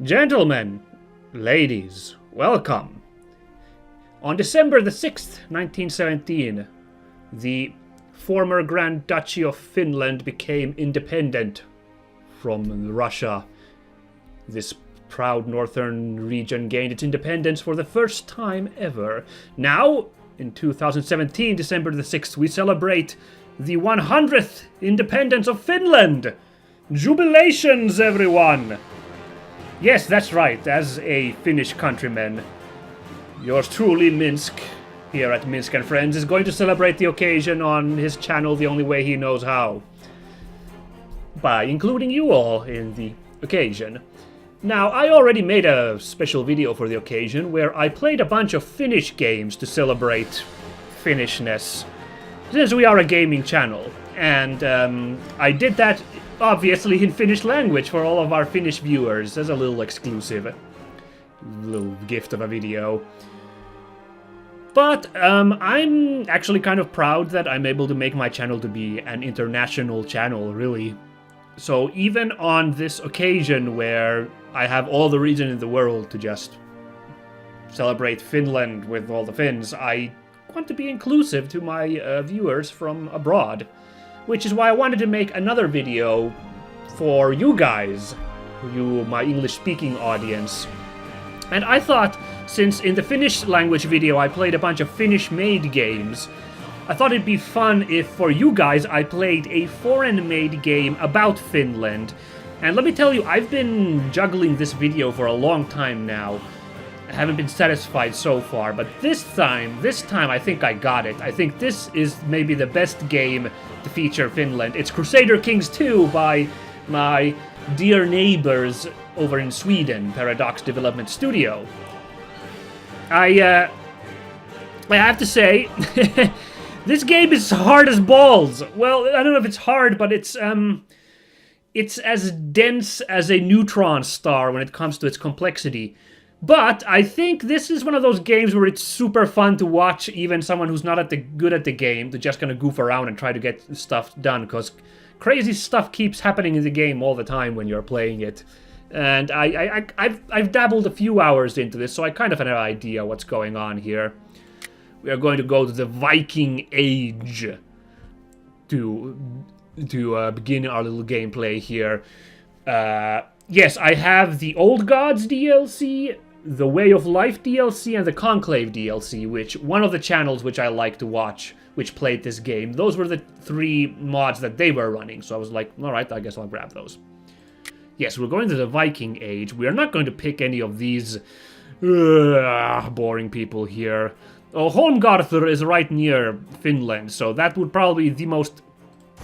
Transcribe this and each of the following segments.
Gentlemen, ladies, welcome. On December the 6th, 1917, the former Grand Duchy of Finland became independent from Russia. This proud northern region gained its independence for the first time ever. Now, in 2017, December the 6th, we celebrate the 100th independence of Finland! Jubilations, everyone! Yes, that's right, as a Finnish countryman, yours truly, Minsk, here at Minsk and Friends, is going to celebrate the occasion on his channel the only way he knows how. By including you all in the occasion. Now, I already made a special video for the occasion where I played a bunch of Finnish games to celebrate Finnishness, since we are a gaming channel. And I did that, obviously, in Finnish language for all of our Finnish viewers as a little exclusive. Little gift of a video. But I'm actually kind of proud that I'm able to make my channel to be an international channel, really. So even on this occasion where I have all the reason in the world to just celebrate Finland with all the Finns, I want to be inclusive to my viewers from abroad. Which is why I wanted to make another video for you guys, you, my English-speaking audience. And I thought, since in the Finnish language video I played a bunch of Finnish-made games, I thought it'd be fun if for you guys I played a foreign-made game about Finland. And let me tell you, I've been juggling this video for a long time now. I haven't been satisfied so far, but this time I think I got it. I think this is maybe the best game to feature Finland. It's Crusader Kings 2 by my dear neighbors over in Sweden, Paradox Development Studio. I have to say, this game is hard as balls. Well, I don't know if it's hard, but it's as dense as a neutron star when it comes to its complexity. But I think this is one of those games where it's super fun to watch even someone who's not good at the game to just kind of goof around and try to get stuff done, because crazy stuff keeps happening in the game all the time when you're playing it. And I've dabbled a few hours into this, so I kind of have an idea what's going on here. We are going to go to the Viking Age to begin our little gameplay here. Yes, I have the Old Gods DLC, the Way of Life DLC, and the Conclave DLC, which one of the channels which I like to watch, which played this game, those were the 3 mods that they were running, so I was like, alright, I guess I'll grab those. Yes, we're going to the Viking Age. We are not going to pick any of these boring people here. Oh, Holmgarður is right near Finland, so that would probably be the most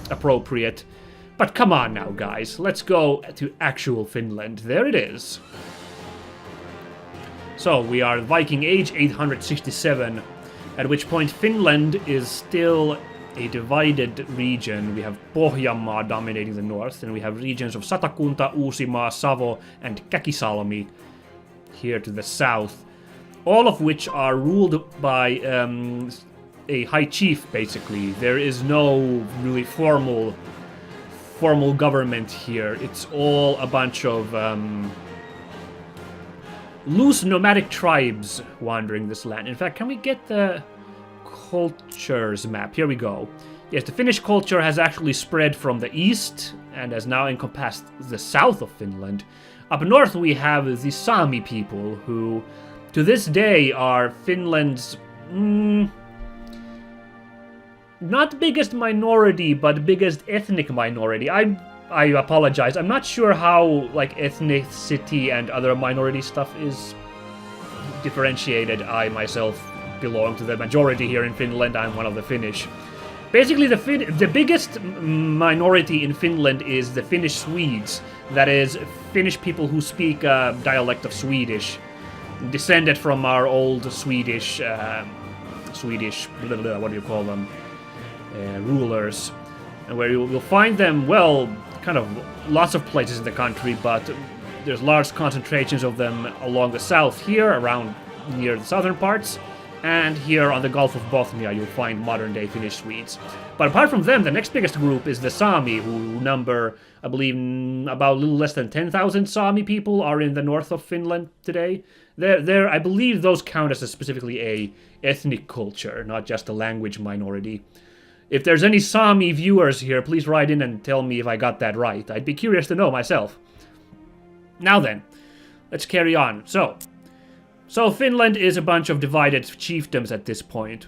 appropriate. But come on now, guys, let's go to actual Finland. There it is. So, we are Viking Age 867, at which point Finland is still a divided region. We have Pohjanmaa dominating the north, and we have regions of Satakunta, Uusimaa, Savo, and Käkisalmi here to the south. All of which are ruled by a high chief, basically. There is no really formal government here. It's all a bunch of loose nomadic tribes wandering this land. In fact, can we get the cultures map? Here we go. Yes, the Finnish culture has actually spread from the east and has now encompassed the south of Finland. Up north we have the Sami people, who to this day are Finland's not biggest minority, but biggest ethnic minority. I apologize. I'm not sure how like ethnicity and other minority stuff is differentiated. I myself belong to the majority here in Finland. I'm one of the Finnish. Basically, the biggest minority in Finland is the Finnish Swedes. That is, Finnish people who speak a dialect of Swedish, descended from our old Swedish, what do you call them? Rulers, and where you'll find them, well, kind of lots of places in the country, but there's large concentrations of them along the south here, around near the southern parts, And here on the Gulf of Bothnia, you'll find modern-day Finnish Swedes. But apart from them, the next biggest group is the Sami, who number, I believe, about a little less than 10,000 Sami people are in the north of Finland today. I believe those count as specifically a ethnic culture, not just a language minority. If there's any Sami viewers here, please write in and tell me if I got that right. I'd be curious to know myself. Now then, let's carry on. So Finland is a bunch of divided chiefdoms at this point.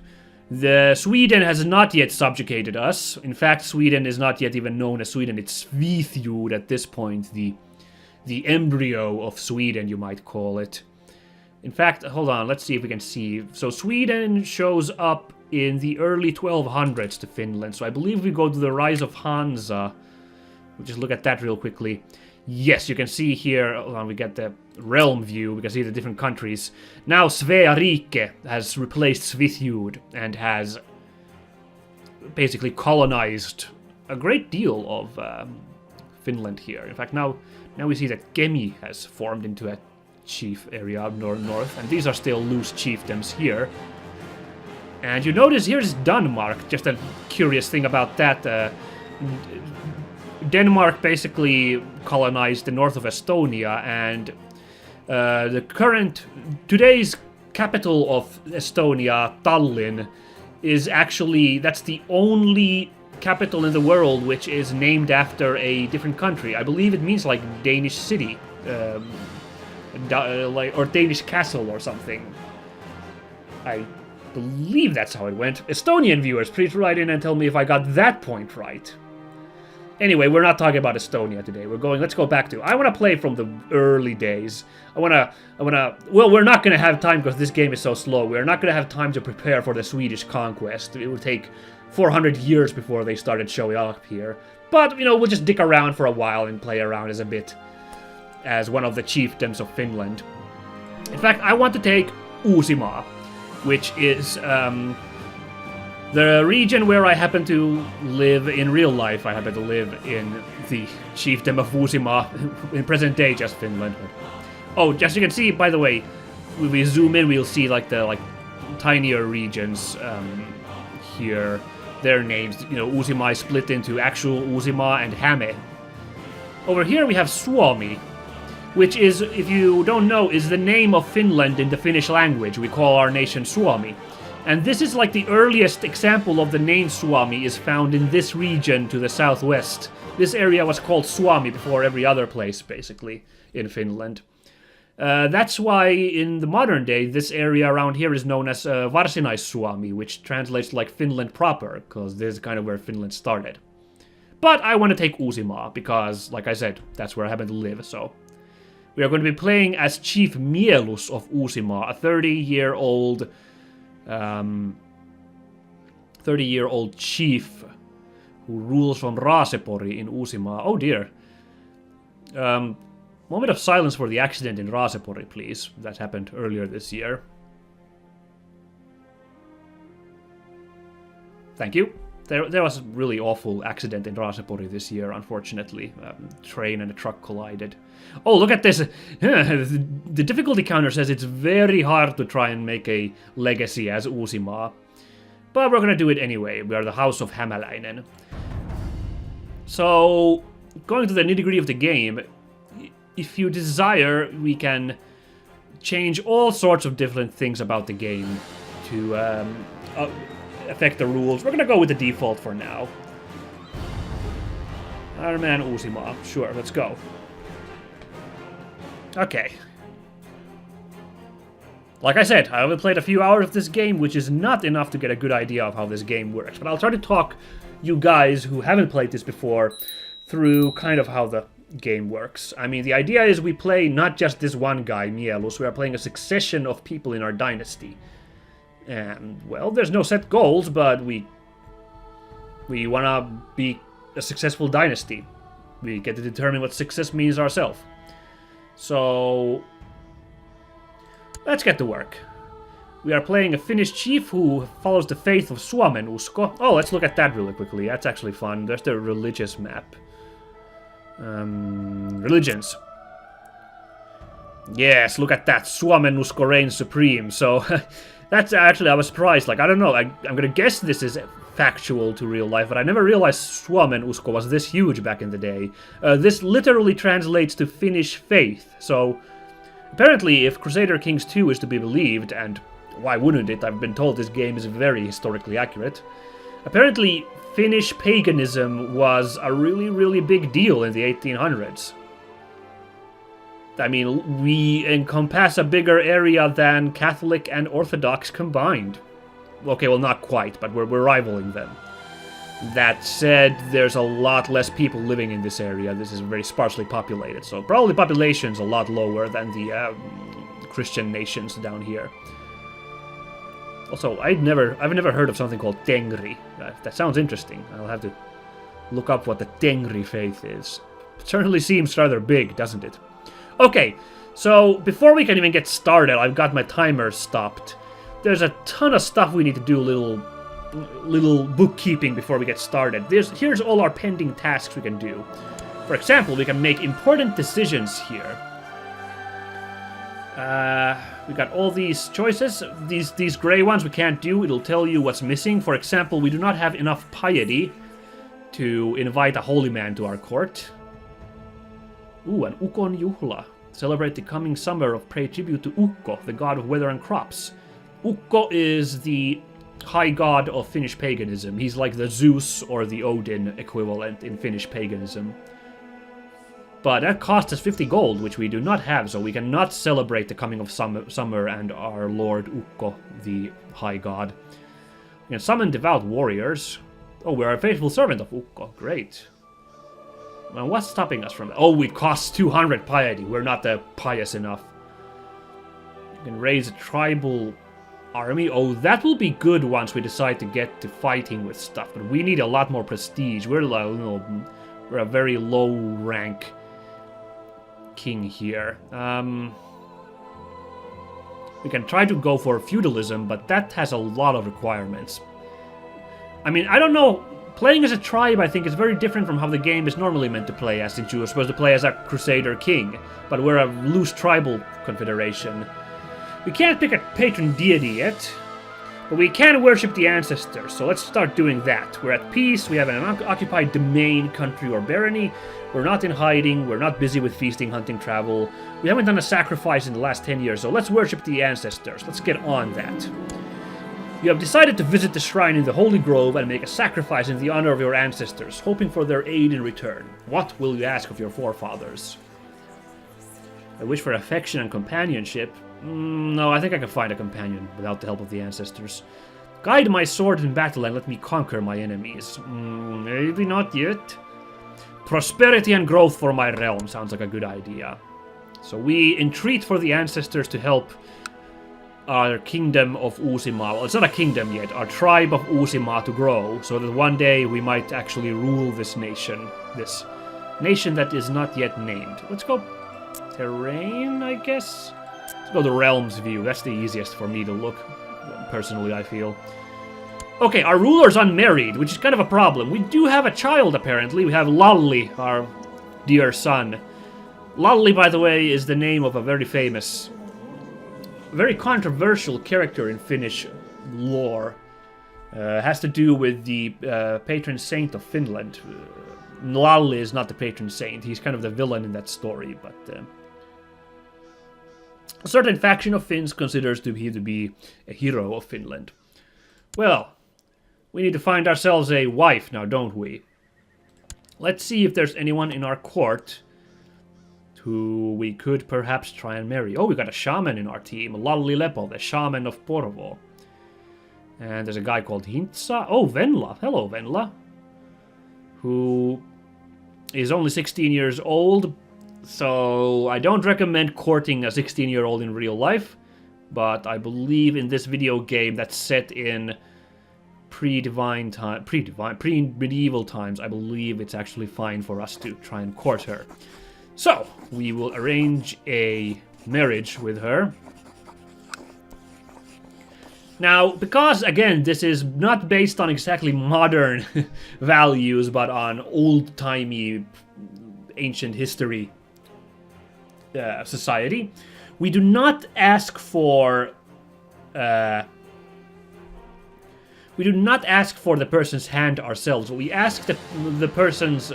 Sweden has not yet subjugated us. In fact, Sweden is not yet even known as Sweden. It's Svithjud at this point, the embryo of Sweden, you might call it. In fact, hold on, let's see if we can see. So Sweden shows up in the early 1200s to Finland. So I believe we go to the rise of Hansa. We'll just look at that real quickly. Yes, you can see here, hold on, we get the realm view, we can see the different countries. Now Svea Rike has replaced Svithjud and has basically colonized a great deal of Finland here. In fact, now we see that Kemi has formed into a chief area up north, and these are still loose chiefdoms here. And you notice here's Denmark, just a curious thing about that. Denmark basically colonized the north of Estonia, and today's capital of Estonia, Tallinn, is actually, that's the only capital in the world which is named after a different country. I believe it means like Danish city, or Danish castle or something. I believe that's how it went. Estonian viewers, please write in and tell me if I got that point right. Anyway, we're not talking about Estonia today. Let's go back to, I want to play from the early days. Well, we're not going to have time because this game is so slow. We're not going to have time to prepare for the Swedish conquest. It would take 400 years before they started showing up here. But, we'll just dick around for a while and play around as one of the chiefdoms of Finland. In fact, I want to take Uusimaa, which is the region where I happen to live in real life. I happen to live in the chiefdom of Uusimaa, in present day just Finland. Oh, as you can see, by the way, when we zoom in, we'll see the tinier regions here. Their names, Uusimaa is split into actual Uusimaa and Häme. Over here we have Suomi, which is, if you don't know, is the name of Finland in the Finnish language. We call our nation Suomi. And this is the earliest example of the name Suomi is found in this region to the southwest. This area was called Suomi before every other place, basically, in Finland. That's why in the modern day, this area around here is known as Varsinais-Suomi, which translates like Finland proper, because this is kind of where Finland started. But I want to take Uusimaa, because, like I said, that's where I happen to live, so... We are going to be playing as Chief Mielus of Uusimaa, a 30-year-old chief who rules from Raasepori in Uusimaa. Oh dear. Moment of silence for the accident in Raasepori, please. That happened earlier this year. Thank you. There was a really awful accident in Raasepori this year, unfortunately. Train and a truck collided. Oh, look at this! The difficulty counter says it's very hard to try and make a legacy as Uusimaa. But we're gonna do it anyway. We are the House of Hämäläinen. So, going to the nitty-gritty of the game, if you desire, we can change all sorts of different things about the game to affect the rules. We're gonna go with the default for now. Iron Man Uusimaa. Sure, let's go. Okay. Like I said, I only played a few hours of this game, which is not enough to get a good idea of how this game works. But I'll try to talk you guys who haven't played this before through kind of how the game works. I mean, the idea is we play not just this one guy, Mielus. We are playing a succession of people in our dynasty. And, well, there's no set goals, but we want to be a successful dynasty. We get to determine what success means ourselves. So, let's get to work. We are playing a Finnish chief who follows the faith of Suomenusko. Oh, let's look at that really quickly. That's actually fun. There's the religious map. Religions. Yes, look at that. Suomenusko reigns supreme. So, That's actually, I was surprised. Like, I don't know, I'm gonna guess this is factual to real life, but I never realized Suomen usko was this huge back in the day. This literally translates to Finnish faith, so apparently if Crusader Kings 2 is to be believed, and why wouldn't it? I've been told this game is very historically accurate. Apparently, Finnish paganism was a really, really big deal in the 1800s. I mean, we encompass a bigger area than Catholic and Orthodox combined. Okay, well, not quite, but we're rivaling them. That said, there's a lot less people living in this area. This is very sparsely populated, so probably population's a lot lower than the Christian nations down here. Also, I've never heard of something called Tengri. That sounds interesting. I'll have to look up what the Tengri faith is. It certainly seems rather big, doesn't it? Okay, so before we can even get started, I've got my timer stopped. There's a ton of stuff we need to do, little bookkeeping before we get started. Here's all our pending tasks we can do. For example, we can make important decisions here. We got all these choices. These gray ones we can't do. It'll tell you what's missing. For example, we do not have enough piety to invite a holy man to our court. Ooh, an Ukon Juhla. Celebrate the coming summer of pay tribute to Ukko, the god of weather and crops. Ukko is the high god of Finnish paganism. He's like the Zeus or the Odin equivalent in Finnish paganism. But that cost us 50 gold, which we do not have, so we cannot celebrate the coming of summer and our lord Ukko, the high god. We can summon devout warriors. Oh, we're a faithful servant of Ukko. Great. Well, what's stopping us from that? Oh, we cost 200 piety. We're not pious enough. You can raise a tribal army. Oh, that will be good once we decide to get to fighting with stuff. But we need a lot more prestige. We're a very low rank king here. We can try to go for feudalism, but that has a lot of requirements. I mean, I don't know. Playing as a tribe, I think, is very different from how the game is normally meant to play as, since you were supposed to play as a Crusader King, but we're a loose tribal confederation. We can't pick a patron deity yet, but we can worship the ancestors, so let's start doing that. We're at peace, we have an occupied domain, country, or barony. We're not in hiding, we're not busy with feasting, hunting, travel. We haven't done a sacrifice in the last 10 years, so let's worship the ancestors. Let's get on that. You have decided to visit the shrine in the Holy Grove and make a sacrifice in the honor of your ancestors, hoping for their aid in return. What will you ask of your forefathers? I wish for affection and companionship. No, I think I can find a companion without the help of the ancestors. Guide my sword in battle and let me conquer my enemies. Maybe not yet. Prosperity and growth for my realm sounds like a good idea. So we entreat for the ancestors to help our kingdom of Uusimaa, well, it's not a kingdom yet, our tribe of Uusimaa to grow, so that one day we might actually rule this nation that is not yet named. Let's go terrain, I guess? Let's go to realms view, that's the easiest for me to look, personally, I feel. Okay, our ruler's unmarried, which is kind of a problem. We do have a child, apparently. We have Lalli, our dear son. Lalli, by the way, is the name of a very famous, very controversial character in Finnish lore. Has to do with the patron saint of Finland. Lalli is not the patron saint. He's kind of the villain in that story, but a certain faction of Finns considers him to be a hero of Finland. Well, we need to find ourselves a wife now, don't we? Let's see if there's anyone in our court who we could perhaps try and marry. Oh, we got a shaman in our team, Lalli Lepo, the shaman of Porvoo. And there's a guy called Hintsa. Oh, Venla. Hello, Venla. Who is only 16 years old, so I don't recommend courting a 16-year-old in real life, but I believe in this video game that's set in pre-medieval times, I believe it's actually fine for us to try and court her. So, we will arrange a marriage with her. Now, because, again, this is not based on exactly modern values, but on old-timey, ancient history society, we do not ask for we do not ask for the person's hand ourselves. We ask the person's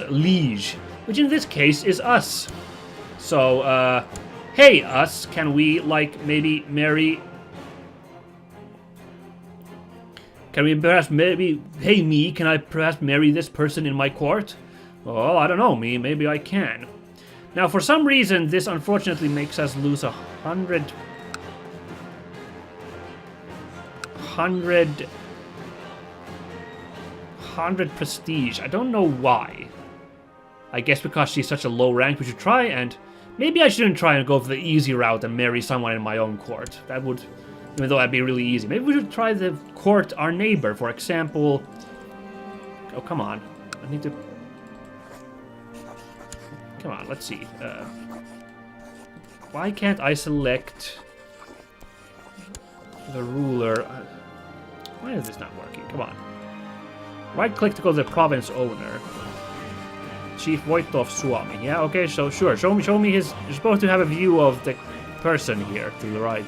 liege, which in this case is us. So, hey us, can we like maybe marry? Can we perhaps maybe, hey me, can I perhaps marry this person in my court? Oh, I don't know, me, maybe I can. Now, for some reason, this unfortunately makes us lose 100 prestige. I don't know why. I guess because she's such a low rank, we should try and... Maybe I shouldn't try and go for the easy route and marry someone in my own court. That would... Even though that'd be really easy. Maybe we should try the court our neighbor, for example... Oh, come on. I need to... Come on, let's see. Why can't I select... the ruler? Why is this not working? Come on. Right-click to go to the province owner. Chief Voitto of Suomi. Yeah, okay, so sure. Show me his... You're supposed to have a view of the person here to the right.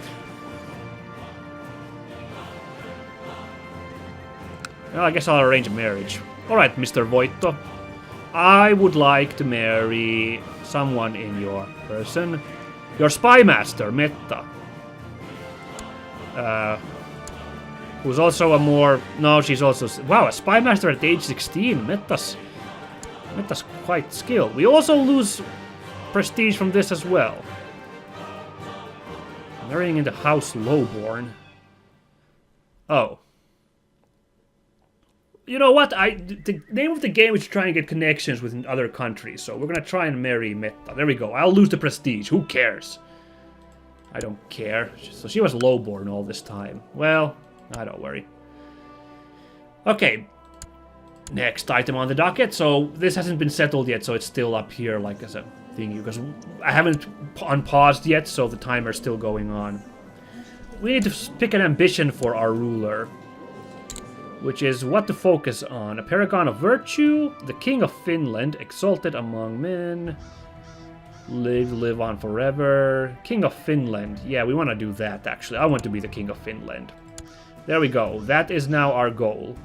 Well, I guess I'll arrange a marriage. Alright, Mr. Voitto. I would like to marry someone in your person. Your spy master, Metta. Who's also a more... No, she's also... Wow, a spy master at age 16. Metta's quite skilled. We also lose prestige from this as well. Marrying into House Lowborn. Oh. You know what? The name of the game is to try and get connections with other countries, so we're gonna try and marry Metta. There we go. I'll lose the prestige. Who cares? I don't care. So she was lowborn all this time. Well, I don't worry. Okay. Next item on the docket. So this hasn't been settled yet, so it's still up here like as a thingy, because I haven't unpaused yet, so the timer's still going on. We need to pick an ambition for our ruler, which is what to focus on. A paragon of virtue, the king of Finland, exalted among men, live on forever. King of Finland. Yeah, we want to do that, actually. I want to be the king of Finland. There we go. That is now our goal.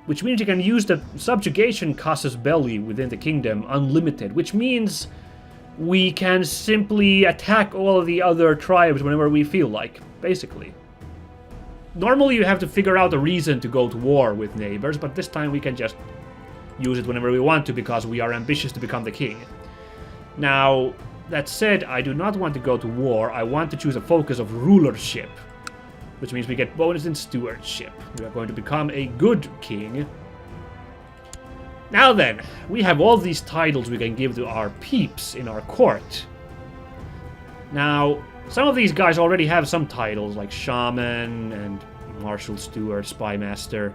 Which means you can use the subjugation casus belli within the kingdom unlimited, which means we can simply attack all of the other tribes whenever we feel like, basically. Normally you have to figure out a reason to go to war with neighbors, but this time we can just use it whenever we want to because we are ambitious to become the king. Now, that said, I do not want to go to war. I want to choose a focus of rulership, which means we get bonus in stewardship. We are going to become a good king. Now then, we have all these titles we can give to our peeps in our court. Now, some of these guys already have some titles, like Shaman and Martial Steward, Spy Master.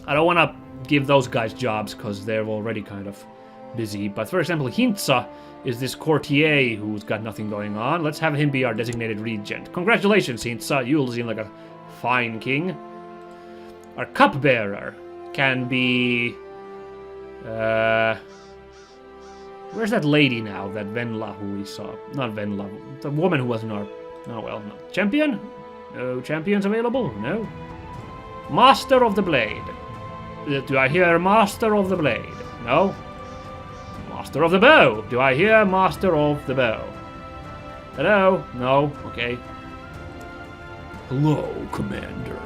I don't want to give those guys jobs because they're already kind of busy. But for example, Hintsa is this courtier who's got nothing going on. Let's have him be our designated regent. Congratulations, Hintsa. You'll seem like a fine king. Our cupbearer can be... where's that lady now? That Venla who we saw. Not Venla. The woman who was in our... Oh, well. No. Champion? No champions available? No. Master of the Blade. Do I hear Master of the Blade? No. Master of the Bow. Do I hear Master of the Bow? Hello? No? Okay. Hello, Commander.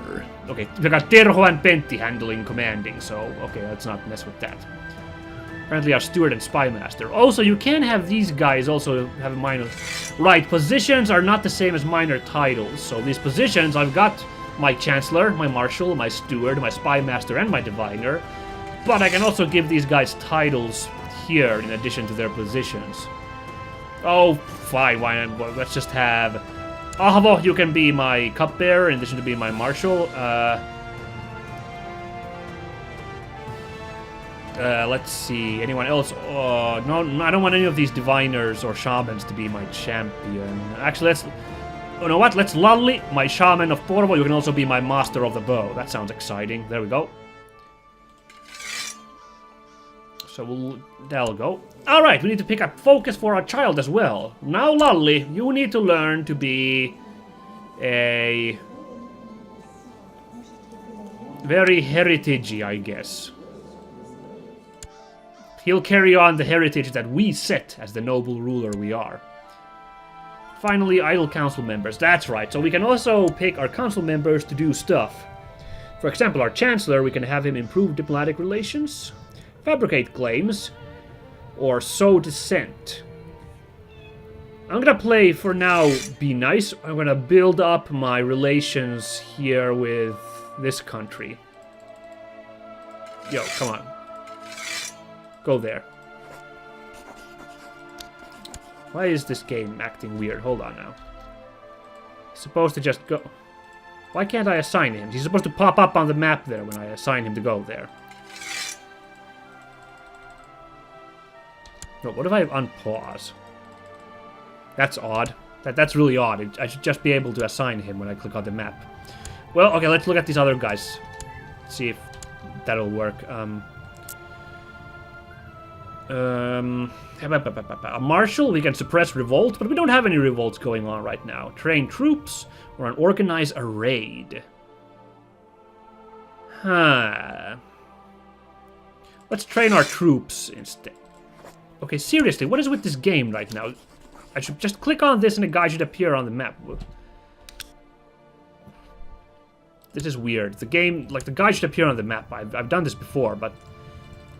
Okay, we got Terho and Pentti handling commanding, so okay, let's not mess with that. Apparently our steward and spy master. Also, you can have these guys also have minor... Right, positions are not the same as minor titles. So these positions, I've got my chancellor, my marshal, my steward, my spy master, and my diviner. But I can also give these guys titles here in addition to their positions. Oh, fine, why not? Well, let's just have... Ahvo, you can be my cupbearer in addition to being my marshal. Let's see. Anyone else? No, I don't want any of these diviners or shamans to be my champion. Actually, let's... You know what? Let's Lalli, my shaman of Porvo. You can also be my master of the bow. That sounds exciting. There we go. So that'll go. Alright, we need to pick a focus for our child as well. Now, Lalli, you need to learn to be a Very heritagey, I guess. He'll carry on the heritage that we set as the noble ruler we are. Finally, idle council members. That's right. So we can also pick our council members to do stuff. For example, our chancellor, we can have him improve diplomatic relations, fabricate claims, or sow dissent. I'm gonna play, for now, be nice. I'm gonna build up my relations here with this country. Yo, come on. Go there. Why is this game acting weird? Hold on now. He's supposed to just go... Why can't I assign him? He's supposed to pop up on the map there when I assign him to go there. No, what if I unpause? That's odd. That's really odd. I should just be able to assign him when I click on the map. Well, okay, let's look at these other guys. See if that'll work. A marshal, we can suppress revolt, but we don't have any revolts going on right now. Train troops, or organize a raid. Huh. Let's train our troops instead. Okay, seriously, what is with this game right now? I should just click on this and a guy should appear on the map. This is weird. The game, like, the guy should appear on the map. I've done this before, but...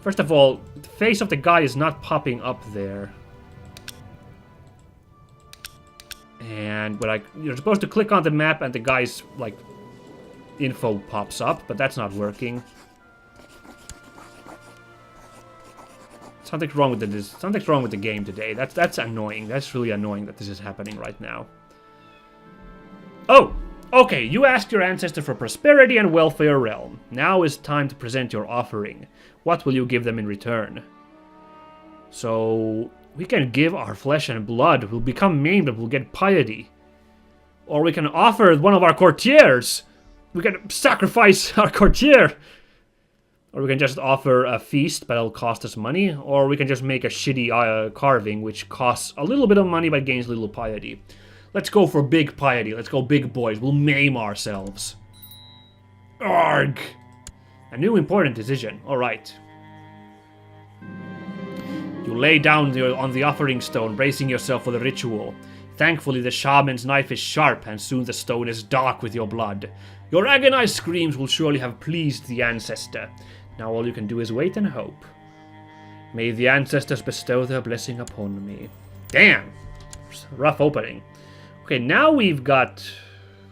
First of all, the face of the guy is not popping up there. And when you're supposed to click on the map and the guy's, like, info pops up, but that's not working. Something's wrong with something's wrong with the game today. That's annoying. That's really annoying that this is happening right now. Oh! Okay, you asked your ancestor for prosperity and welfare realm. Now is time to present your offering. What will you give them in return? So, we can give our flesh and blood. We'll become maimed, but we'll get piety. Or we can offer one of our courtiers. We can sacrifice our courtier. Or we can just offer a feast, but it'll cost us money. Or we can just make a shitty carving, which costs a little bit of money, but gains little piety. Let's go for big piety. Let's go big boys. We'll maim ourselves. Arg! A new important decision. Alright. You lay down on the offering stone, bracing yourself for the ritual. Thankfully, the shaman's knife is sharp, and soon the stone is dark with your blood. Your agonized screams will surely have pleased the ancestor. Now all you can do is wait and hope. May the ancestors bestow their blessing upon me. Damn! Rough opening. Okay, now we've got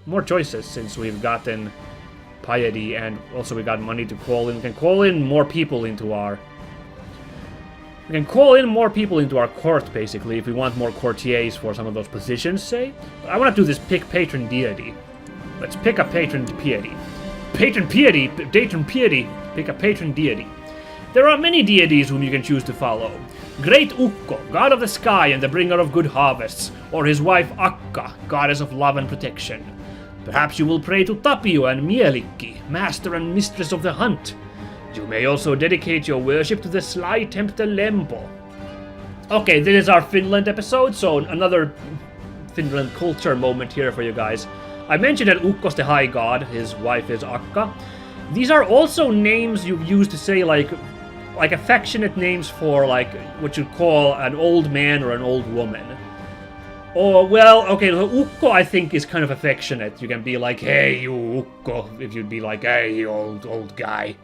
more choices since we've gotten piety and also we got money to call in. We can call in more people into our... We can call in more people into our court, basically, if we want more courtiers for some of those positions, say. But I want to do this pick patron deity. Let's pick a patron piety. Patron piety, pick a patron deity. There are many deities whom you can choose to follow. Great Ukko, god of the sky and the bringer of good harvests, or his wife Akka, goddess of love and protection. Perhaps you will pray to Tapio and Mielikki, master and mistress of the hunt. You may also dedicate your worship to the sly tempter Lempo. Okay, this is our Finland episode, so another Finland culture moment here for you guys. I mentioned that Ukko's the high god, his wife is Akka. These are also names you use to say like affectionate names for like what you'd call an old man or an old woman. Or, well, okay, Ukko I think is kind of affectionate. You can be like, hey, you Ukko, if you'd be like, hey, you old guy.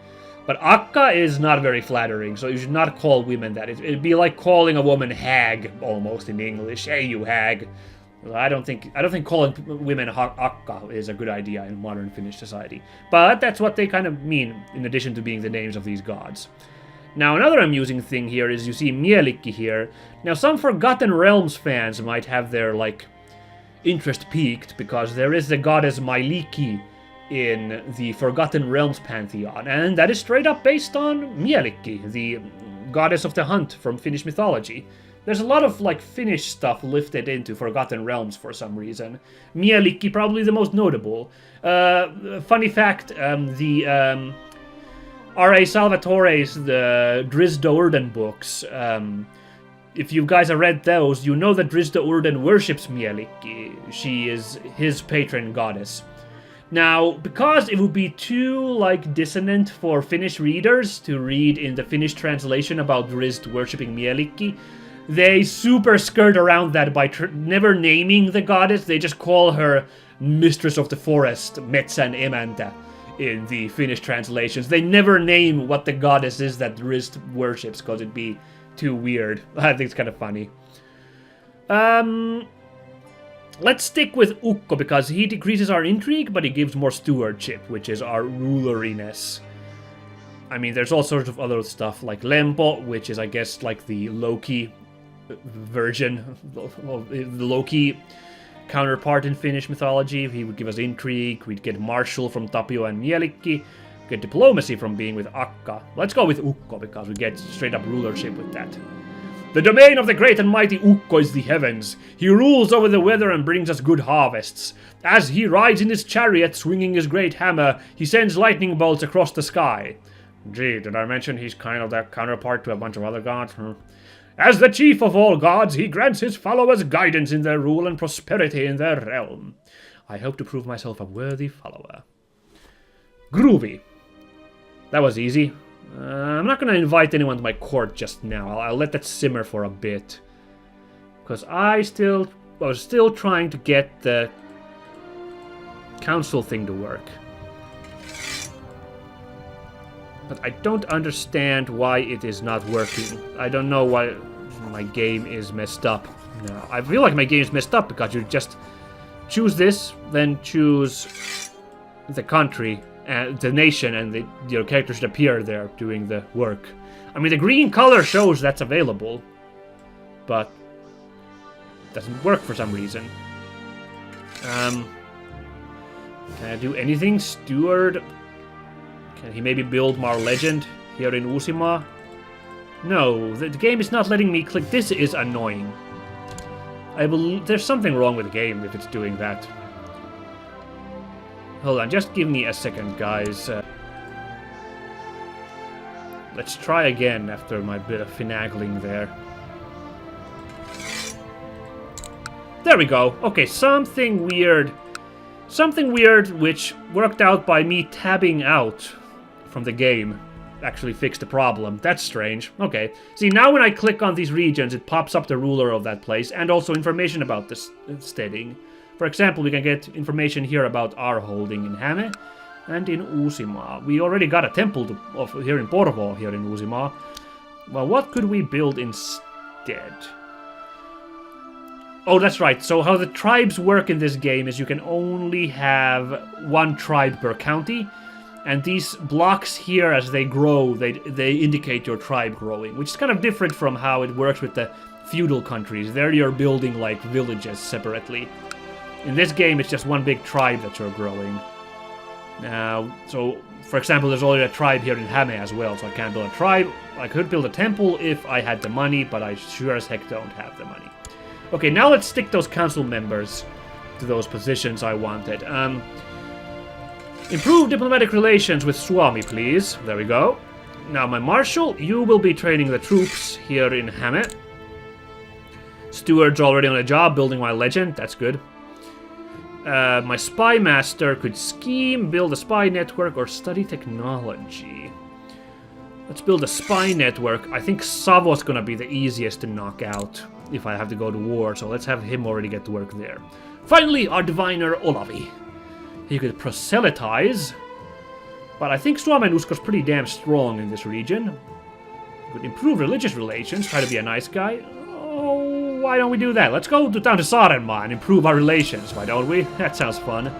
But Akka is not very flattering, so you should not call women that. It'd be like calling a woman hag, almost, in English. Hey, you hag. I don't think calling women Akka is a good idea in modern Finnish society. But that's what they kind of mean, in addition to being the names of these gods. Now, another amusing thing here is you see Mielikki here. Now, some Forgotten Realms fans might have their, like, interest piqued, because there is the goddess Mielikki in the Forgotten Realms pantheon, and that is straight up based on Mielikki, the goddess of the hunt from Finnish mythology. There's a lot of, like, Finnish stuff lifted into Forgotten Realms for some reason. Mielikki probably the most notable. Funny fact, R.A. Salvatore's the Drizzt Urden books. If you guys have read those, you know that Drizzt Urden worships Mielikki. She is his patron goddess. Now, because it would be too, like, dissonant for Finnish readers to read in the Finnish translation about Drizzt worshipping Mielikki, they super skirt around that by never naming the goddess. They just call her Mistress of the Forest, Metsän Emäntä, in the Finnish translations. They never name what the goddess is that Drizzt worships, because it'd be too weird. I think it's kind of funny. Let's stick with Ukko, because he decreases our intrigue, but he gives more stewardship, which is our ruleriness. I mean, there's all sorts of other stuff, like Lempo, which is, I guess, like the Loki version, the Loki counterpart in Finnish mythology. He would give us intrigue, we'd get martial from Tapio and Mielikki, get diplomacy from being with Akka. Let's go with Ukko, because we get straight up rulership with that. The domain of the great and mighty Ukko is the heavens. He rules over the weather and brings us good harvests. As he rides in his chariot, swinging his great hammer, he sends lightning bolts across the sky. Gee, did I mention he's kind of that counterpart to a bunch of other gods? As the chief of all gods, he grants his followers guidance in their rule and prosperity in their realm. I hope to prove myself a worthy follower. Groovy. That was easy. I'm not going to invite anyone to my court just now. I'll let that simmer for a bit. Because I was still trying to get the council thing to work. But I don't understand why it is not working. I don't know why my game is messed up. No, I feel like my game is messed up because you just choose this, then choose the country, the nation, and your character should appear there doing the work. I mean, the green color shows that's available, but it doesn't work for some reason. Can I do anything? Steward? Can he maybe build more legend here in Uusimaa? No, the game is not letting me click. This is annoying. I believe there's something wrong with the game if it's doing that. Hold on, just give me a second, guys. Let's try again after my bit of finagling there. There we go. Okay, something weird. Something weird which worked out by me tabbing out from the game actually fixed the problem. That's strange. Okay. See, now when I click on these regions, it pops up the ruler of that place and also information about this steading. For example, we can get information here about our holding in Häme and in Uusimaa. We already got a temple here in Porvoo, here in Uusimaa. Well, what could we build instead? Oh, that's right. So how the tribes work in this game is you can only have one tribe per county. And these blocks here, as they grow, they indicate your tribe growing, which is kind of different from how it works with the feudal countries. There you're building, like, villages separately. In this game, it's just one big tribe that you're growing. Now, so, for example, there's already a tribe here in Häme as well, so I can't build a tribe. I could build a temple if I had the money, but I sure as heck don't have the money. Okay, now let's stick those council members to those positions I wanted. Improve diplomatic relations with Suomi, please. There we go. Now, my marshal, you will be training the troops here in Häme. Steward's already on a job, building my legend. That's good. My spy master could scheme, build a spy network, or study technology. Let's build a spy network. I think Savo's gonna be the easiest to knock out if I have to go to war, so let's have him already get to work there. Finally, our diviner Olavi. He could proselytize, but I think Suomen Usko's pretty damn strong in this region. Could improve religious relations, try to be a nice guy. Oh, why don't we do that? Let's go down to Saarenmaa and improve our relations, why don't we? That sounds fun.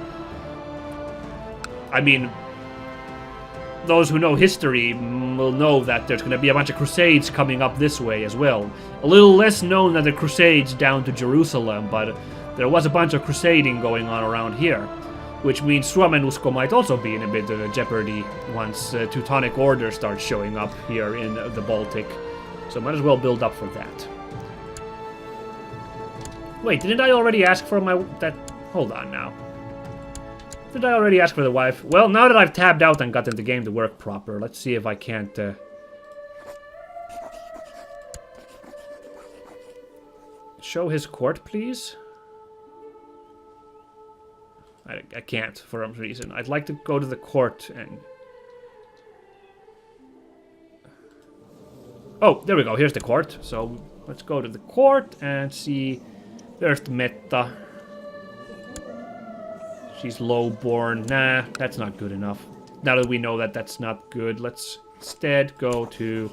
I mean, those who know history will know that there's going to be a bunch of crusades coming up this way as well. A little less known than the crusades down to Jerusalem, but there was a bunch of crusading going on around here. Which means Suomen Usko might also be in a bit of jeopardy once Teutonic Order starts showing up here in the Baltic. So might as well build up for that. Wait, didn't I already ask for hold on now. Did I already ask for the wife? Well, now that I've tabbed out and gotten the game to work proper, let's see if I can't... Show his court, please? I can't for some reason. I'd like to go to the court and... Oh, there we go. Here's the court. So let's go to the court and see. There's the Metta. She's low-born. Nah, that's not good enough. Now that we know that that's not good, let's instead go to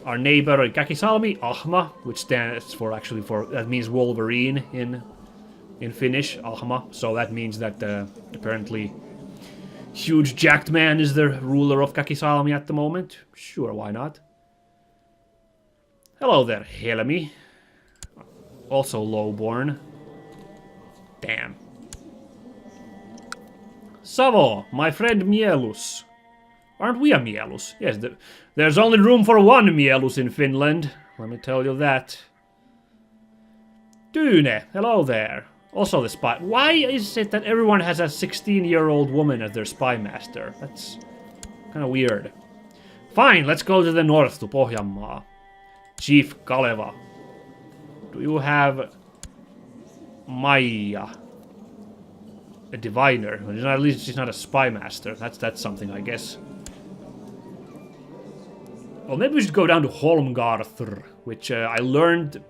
our neighbor in Kakisalmi, Ahma, which stands for that means Wolverine in Finnish, Ahma. So that means that apparently huge jacked man is the ruler of Kakisalmi at the moment. Sure, why not? Hello there, Helmi. Also lowborn. Damn. Savo, my friend Mielus. Aren't we a Mielus? Yes, there's only room for one Mielus in Finland. Let me tell you that. Tune, hello there. Also the spy. Why is it that everyone has a 16-year-old woman as their spy master? That's kind of weird. Fine, let's go to the north, to Pohjanmaa. Chief Kaleva. Do you have Maija? A diviner. At least she's not a spy master. That's something, I guess. Well, maybe we should go down to Holmgarthr, which I learned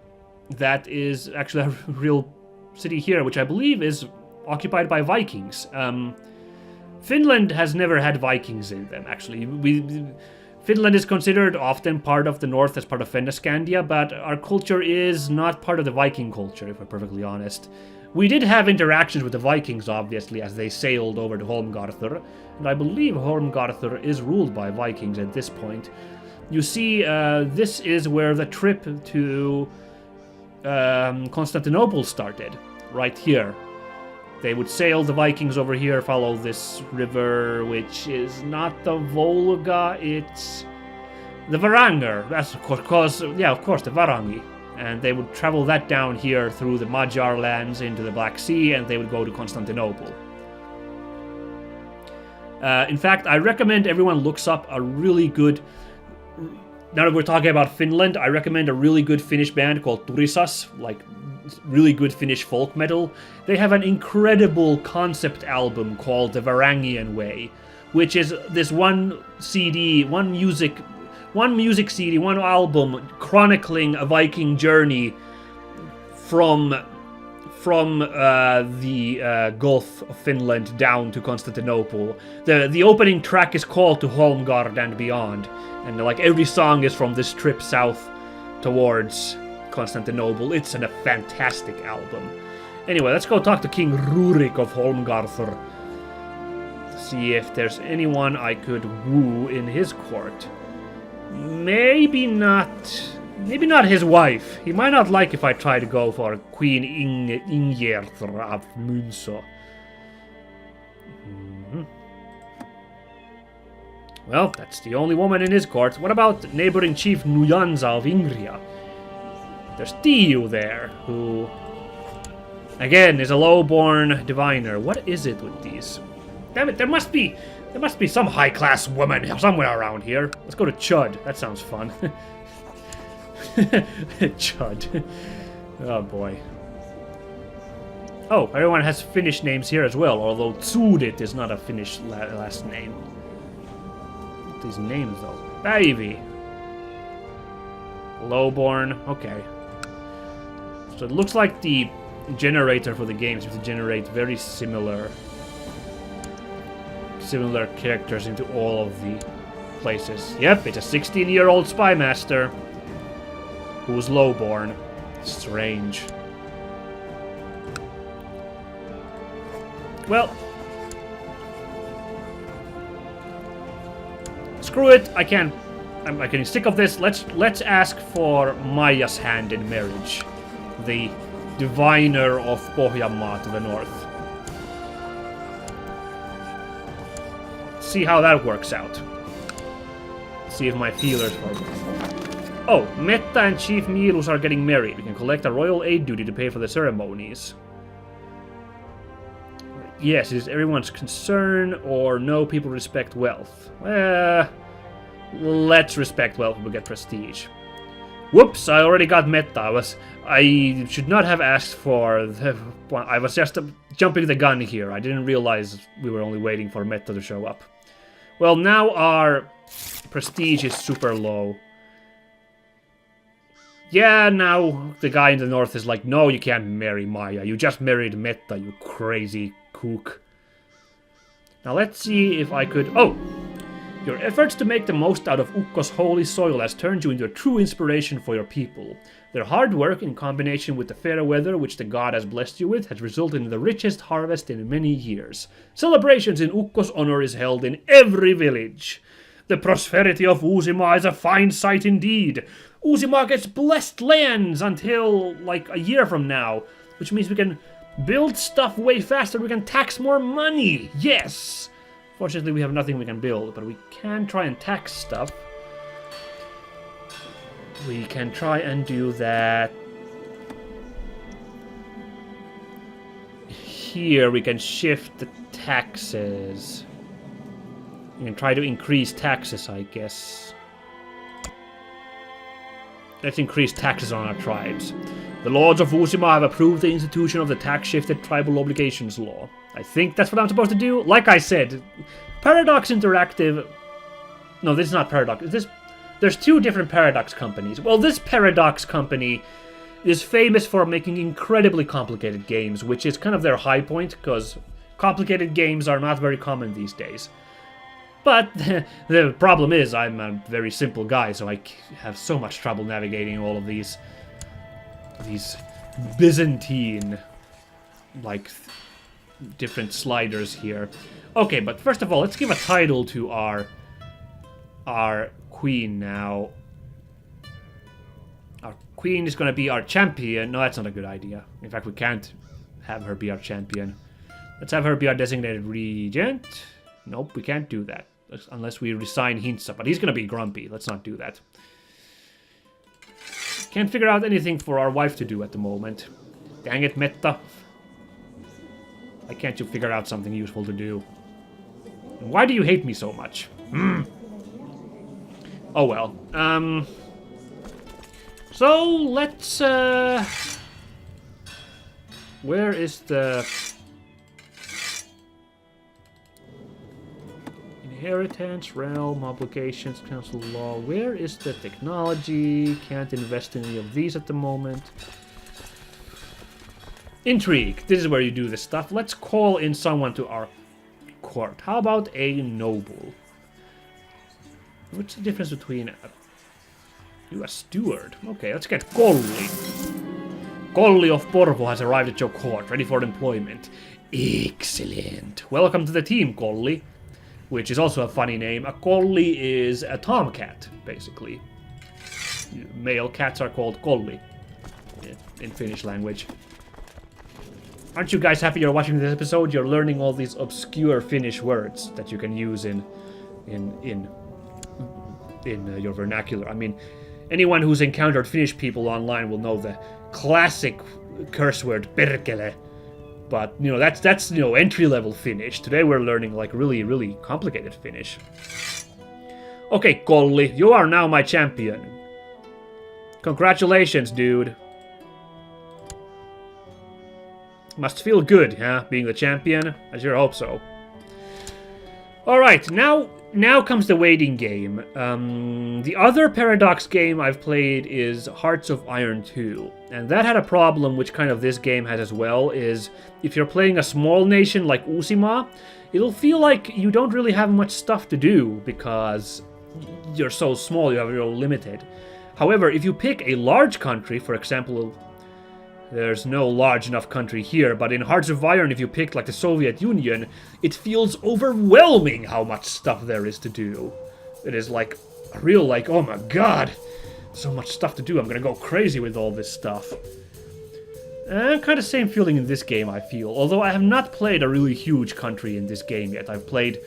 that is actually a real city here, which I believe is occupied by Vikings. Finland has never had Vikings in them, actually. Finland is considered often part of the north as part of Fennoscandia, but our culture is not part of the Viking culture, if we're perfectly honest. We did have interactions with the Vikings, obviously, as they sailed over to Holmgarthr, and I believe Holmgarthr is ruled by Vikings at this point. You see, this is where the trip to Constantinople started, right here. They would sail the Vikings over here, follow this river, which is not the Volga, it's the Varanger. That's of course, the Varangi. And they would travel that down here through the Magyar lands into the Black Sea, and they would go to Constantinople. In fact, I recommend everyone looks up a really good... Now that we're talking about Finland, I recommend a really good Finnish band called Turisas, like really good Finnish folk metal. They have an incredible concept album called The Varangian Way, which is this one music CD, one album chronicling a Viking journey from the Gulf of Finland down to Constantinople. The opening track is called To Holmgard and Beyond, and like every song is from this trip south towards Constantinople. It's a fantastic album. Anyway, let's go talk to King Rurik of Holmgarthr. See if there's anyone I could woo in his court. Maybe not his wife. He might not like if I try to go for Queen Ingerthr of Munso. Well, that's the only woman in his court. What about neighboring Chief Nujanza of Ingria? There's Tiu there, who, again, is a low-born diviner. What is it with these? Damn it, there must be some high-class woman somewhere around here. Let's go to Chud. That sounds fun. Chud. Oh, boy. Oh, everyone has Finnish names here as well, although Tsudit is not a Finnish last name. What are these names, though? Päivi. Lowborn. Okay. So it looks like the generator for the game seems to generate very similar characters into all of the places. Yep, it's a 16-year-old spy master who's lowborn. Strange. Well, screw it. I'm getting sick of this. Let's ask for Maija's hand in marriage, the diviner of Pohjanmaa to the north. See how that works out. See if my feelers work. Oh, Metta and Chief Mielus are getting married. We can collect a royal aid duty to pay for the ceremonies. Yes, is everyone's concern, or no, people respect wealth? Let's respect wealth and we'll get prestige. Whoops, I already got meta. I should not have asked for the... I was just jumping the gun here. I didn't realize we were only waiting for meta to show up. Well, now our prestige is super low. Yeah, now the guy in the north is like, no, you can't marry Maya. You just married Meta, you crazy kook. Now let's see if I could... Oh! Your efforts to make the most out of Ukko's holy soil has turned you into a true inspiration for your people. Their hard work in combination with the fair weather which the god has blessed you with has resulted in the richest harvest in many years. Celebrations in Ukko's honor is held in every village. The prosperity of Uusimaa is a fine sight indeed. Uusimaa gets blessed lands until, like, a year from now, which means we can build stuff way faster, we can tax more money! Yes! Fortunately, we have nothing we can build, but we can try and tax stuff. We can try and do that. Here, we can shift the taxes. We can try to increase taxes, I guess. Let's increase taxes on our tribes. The lords of Uusimaa have approved the institution of the tax-shifted tribal obligations law. I think that's what I'm supposed to do. Like I said, Paradox Interactive... No, this is not Paradox. There's two different Paradox companies. Well, this Paradox company is famous for making incredibly complicated games, which is kind of their high point, because complicated games are not very common these days. But the problem is, I'm a very simple guy, so I have so much trouble navigating all of these Byzantine, like, different sliders here. Okay, but first of all, let's give a title to our queen now. Our queen is going to be our champion. No, that's not a good idea. In fact, we can't have her be our champion. Let's have her be our designated regent. Nope, we can't do that. Unless we resign Hintsa, but he's gonna be grumpy. Let's not do that. Can't figure out anything for our wife to do at the moment. Dang it, Meta. Why can't you figure out something useful to do? And why do you hate me so much? Oh well. So, let's, where is the... Inheritance, realm, obligations, council law. Where is the technology? Can't invest in any of these at the moment. Intrigue. This is where you do this stuff. Let's call in someone to our court. How about a noble? What's the difference between a steward? Okay, let's get Kolli. Kolli of Porvo has arrived at your court, ready for employment. Excellent. Welcome to the team, Kolli. Which is also a funny name. A collie is a tomcat, basically. Male cats are called collie in Finnish language. Aren't you guys happy you're watching this episode? You're learning all these obscure Finnish words that you can use in your vernacular. I mean, anyone who's encountered Finnish people online will know the classic curse word perkele. But, you know, that's you know, entry-level Finnish. Today we're learning, like, really, really complicated Finnish. Okay, Kolli, you are now my champion. Congratulations, dude. Must feel good, huh, being the champion? I sure hope so. Alright, now comes the waiting game. The other Paradox game I've played is Hearts of Iron 2. And that had a problem, which kind of this game has as well, is if you're playing a small nation like Uusimaa, it'll feel like you don't really have much stuff to do because you're so small, you're limited. However, if you pick a large country, for example, there's no large enough country here, but in Hearts of Iron, if you pick like the Soviet Union, it feels overwhelming how much stuff there is to do. It is like a real like, oh my god, so much stuff to do, I'm gonna go crazy with all this stuff. Kind of same feeling in this game, I feel. Although I have not played a really huge country in this game yet. I've played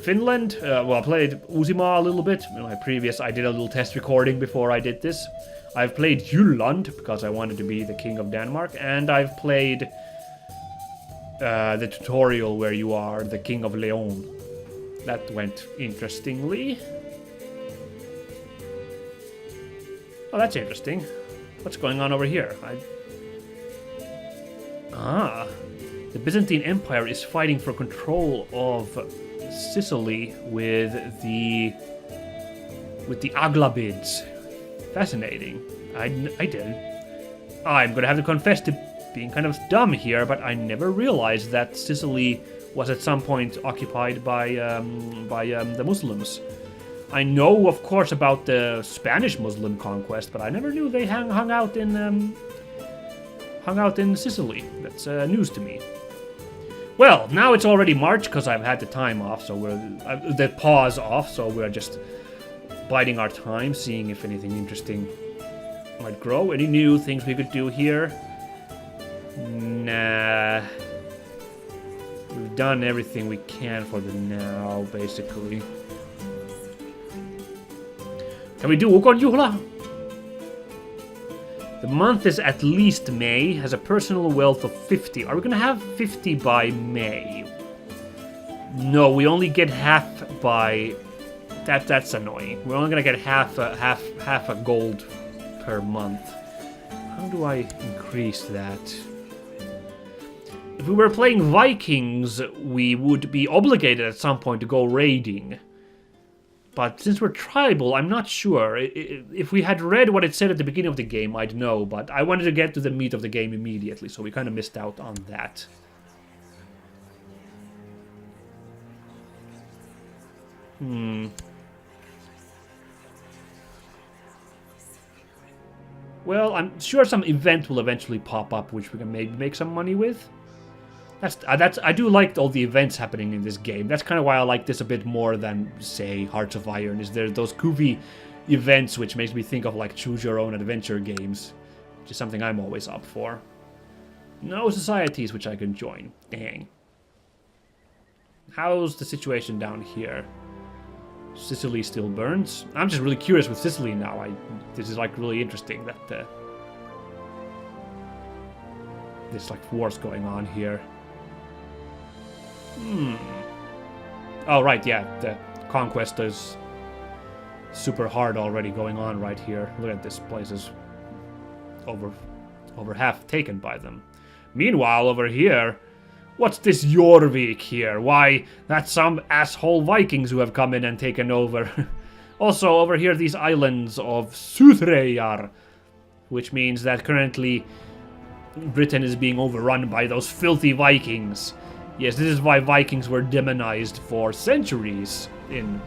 Finland, well, I played Uusimaa a little bit. In my previous, I did a little test recording before I did this. I've played Jylland, because I wanted to be the king of Denmark, and I've played the tutorial where you are the king of Leon. That went interestingly. Oh, that's interesting. What's going on over here? The Byzantine Empire is fighting for control of Sicily with the Aghlabids. Fascinating. I didn't. I'm gonna have to confess to being kind of dumb here, but I never realized that Sicily was at some point occupied by the Muslims. I know, of course, about the Spanish Muslim conquest, but I never knew they hung out in Sicily. That's news to me. Well, now it's already March because I've had the time off, so the pause off, so we're just biding our time, seeing if anything interesting might grow. Any new things we could do here? Nah. We've done everything we can for the now, basically. Can we do Ukon Juhla? The month is at least May, has a personal wealth of 50. Are we gonna have 50 by May? No, we only get half by... That's annoying. We're only gonna get half a gold per month. How do I increase that? If we were playing Vikings, we would be obligated at some point to go raiding. But since we're tribal, I'm not sure. If we had read what it said at the beginning of the game, I'd know, but I wanted to get to the meat of the game immediately, so we kind of missed out on that. Well, I'm sure some event will eventually pop up, which we can maybe make some money with. I do like all the events happening in this game. That's kind of why I like this a bit more than, say, Hearts of Iron. Is there those goofy events which makes me think of like choose your own adventure games, which is something I'm always up for. No societies which I can join. Dang. How's the situation down here? Sicily still burns. I'm just really curious with Sicily now. This is like really interesting that there's like wars going on here. Oh, right, yeah, the conquest is super hard already going on right here. Look at this place is over half taken by them. Meanwhile, over here, what's this Jorvik here? Why, that's some asshole Vikings who have come in and taken over. Also, over here, these islands of Suðreyjar, which means that currently Britain is being overrun by those filthy Vikings. Yes, this is why Vikings were demonized for centuries in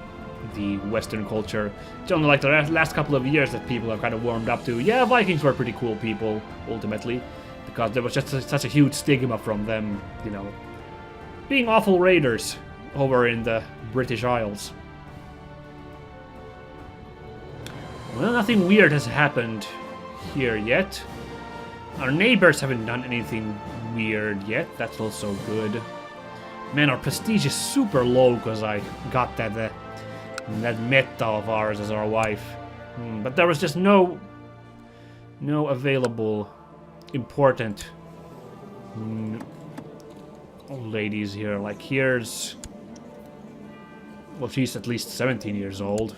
the Western culture. It's only like the last couple of years that people have kind of warmed up to, yeah, Vikings were pretty cool people, ultimately, because there was just such a huge stigma from them, you know, being awful raiders over in the British Isles. Well, nothing weird has happened here yet. Our neighbors haven't done anything weird yet, that's also good. Man, our prestige is super low because I got that meta of ours as our wife. But there was just no available important old ladies here. Like here's... Well, she's at least 17 years old.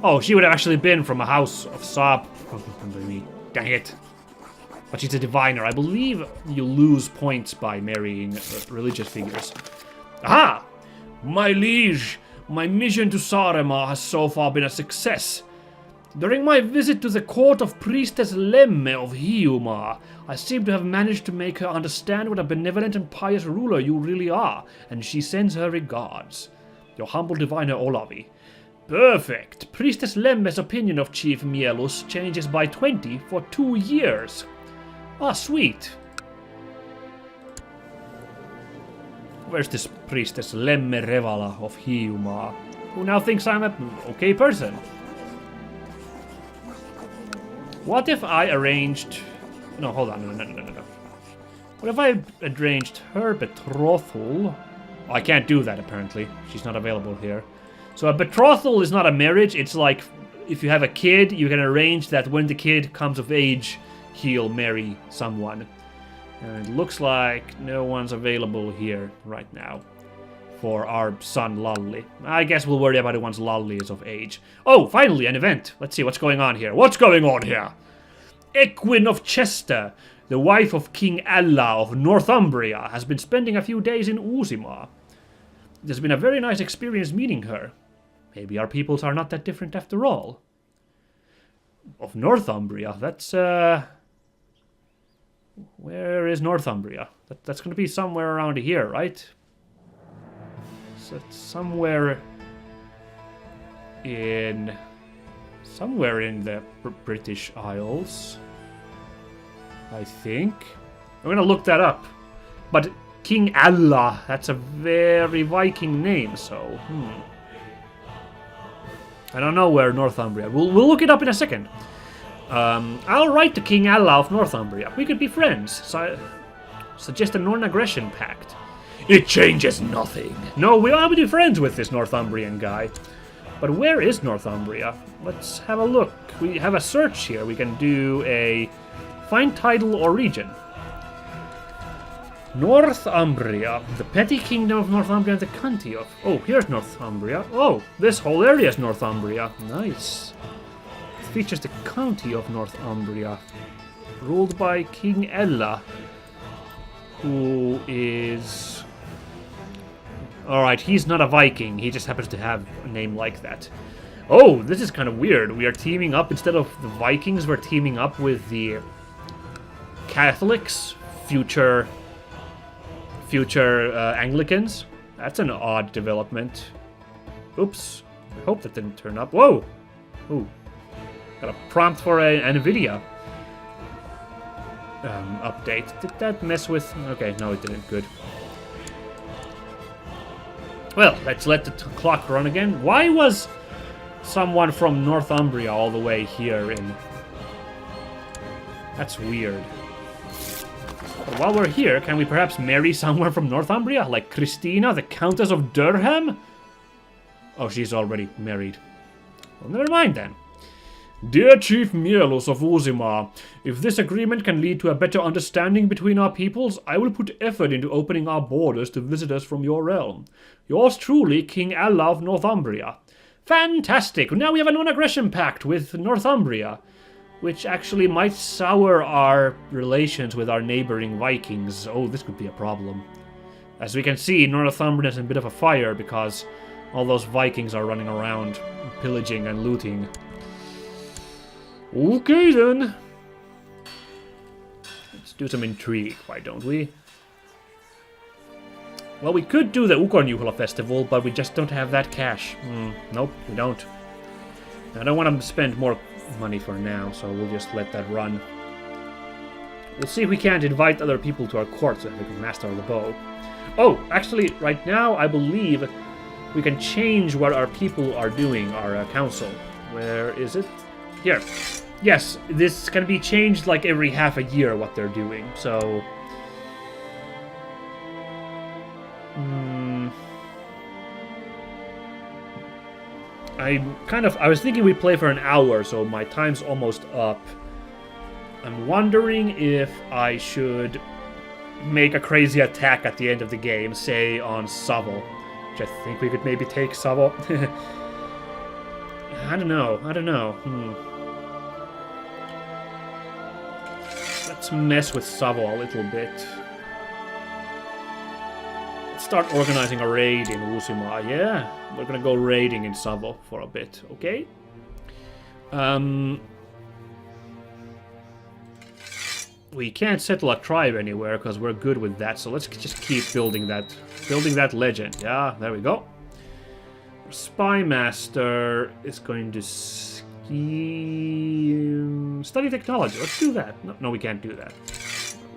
Oh, she would have actually been from a house of Saab. Dang it. But she's a diviner. I believe you lose points by marrying religious figures. Aha! My liege, my mission to Saaremaa has so far been a success. During my visit to the court of Priestess Lemme of Hiiumaa, I seem to have managed to make her understand what a benevolent and pious ruler you really are, and she sends her regards. Your humble diviner Olavi. Perfect! Priestess Lemme's opinion of Chief Mielus changes by 20 for 2 years. Ah, sweet. Where's this Priestess Lemme Revala of Hiiumaa, who now thinks I'm an okay person? What if I arranged... No, hold on, no. What if I arranged her betrothal? Oh, I can't do that, apparently. She's not available here. So a betrothal is not a marriage, it's like if you have a kid, you can arrange that when the kid comes of age, he'll marry someone. And it looks like no one's available here right now. for our son Lolly. I guess we'll worry about it once Lolly is of age. Oh, finally, an event. Let's see what's going on here. What's going on here? Equin of Chester, the wife of King Alla of Northumbria, has been spending a few days in Uusimaa. It has been a very nice experience meeting her. Maybe our peoples are not that different after all. Of Northumbria? That's, where is Northumbria? That's going to be somewhere around here, right? So it's somewhere in the British Isles, I think. I'm gonna look that up. But King Alla, that's a very Viking name, so I don't know where Northumbria. We'll look it up in a second. I'll write to King Alla of Northumbria. We could be friends. So suggest a non-aggression pact. It changes nothing. No, we ought to be friends with this Northumbrian guy. But where is Northumbria? Let's have a look. We have a search here. We can do a find title or region. Northumbria, the petty kingdom of Northumbria and the county of... Oh, here's Northumbria. Oh, this whole area is Northumbria. Nice. It features the county of Northumbria, ruled by King Ella, who is... Alright, he's not a Viking. He just happens to have a name like that. Oh, this is kind of weird. We are teaming up, instead of the Vikings, we're teaming up with the Catholics, future Anglicans. That's an odd development. Oops. I hope that didn't turn up. Whoa! Ooh. Got a prompt for a NVIDIA update. Did that mess with... Okay, no it didn't. Good. Well, let's let the clock run again. Why was someone from Northumbria all the way here in... That's weird. But while we're here, can we perhaps marry someone from Northumbria? Like Christina, the Countess of Durham? Oh, she's already married. Well, never mind then. Dear Chief Mielus of Uusimaa, if this agreement can lead to a better understanding between our peoples, I will put effort into opening our borders to visitors from your realm. Yours truly, King Alla of Northumbria. Fantastic! Now we have a non-aggression pact with Northumbria, which actually might sour our relations with our neighboring Vikings. Oh, this could be a problem. As we can see, Northumbria is in a bit of a fire because all those Vikings are running around pillaging and looting. Okay then. Let's do some intrigue, why don't we? Well, we could do the Ukonjuhla festival, but we just don't have that cash. Nope, we don't. I don't want to spend more money for now, so we'll just let that run. We'll see if we can't invite other people to our court so that we can master the bow. Oh, actually, right now, I believe we can change what our people are doing, our council. Where is it? Here. Yes, this can be changed like every half a year what they're doing, so... I was thinking we'd play for an hour, so my time's almost up. I'm wondering if I should make a crazy attack at the end of the game, say on Savo. Which I think we could maybe take Savo. I don't know. Let's mess with Savo a little bit. Let's start organizing a raid in Uusimaa. Yeah, we're gonna go raiding in Savo for a bit, okay? We can't settle a tribe anywhere because we're good with that, so let's just keep building that legend. Yeah, there we go. Our spy master is going to study technology. Let's do that. No, we can't do that.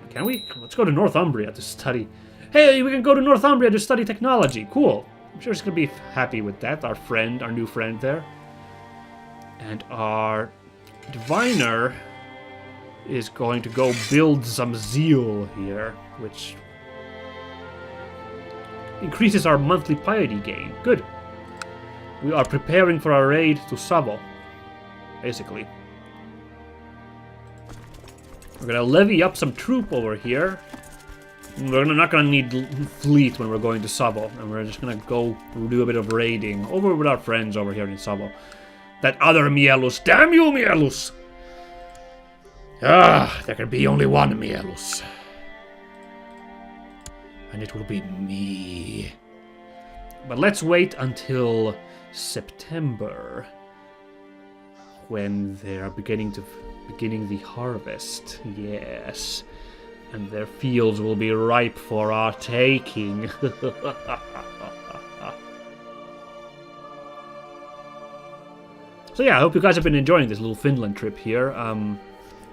Can we? Let's go to Northumbria to study. Hey, we can go to Northumbria to study technology. Cool. I'm sure he's gonna be happy with that. Our new friend there. And our diviner is going to go build some zeal here, which increases our monthly piety gain. Good. We are preparing for our raid to Savo, basically. We're gonna levy up some troop over here. We're not gonna need fleet when we're going to Savo, and we're just gonna go do a bit of raiding over with our friends over here in Savo. That other Mielus, damn you Mielus! Ah, there can be only one Mielus. And it will be me. But let's wait until September, when they are beginning the harvest. Yes. And their fields will be ripe for our taking. So yeah, I hope you guys have been enjoying this little Finland trip here.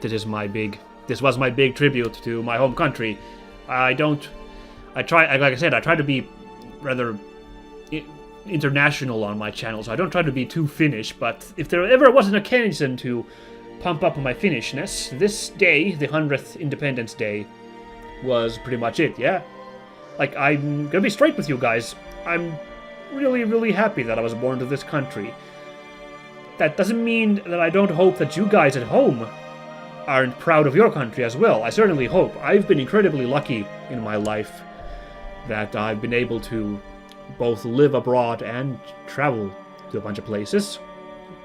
This was my big tribute to my home country. Like I said, I try to be rather international on my channel, so I don't try to be too Finnish, but if there ever was an occasion to pump up my Finnishness, this day, the 100th Independence Day, was pretty much it, yeah? Like, I'm gonna be straight with you guys. I'm really, really happy that I was born to this country. That doesn't mean that I don't hope that you guys at home aren't proud of your country as well. I certainly hope. I've been incredibly lucky in my life that I've been able to both live abroad and travel to a bunch of places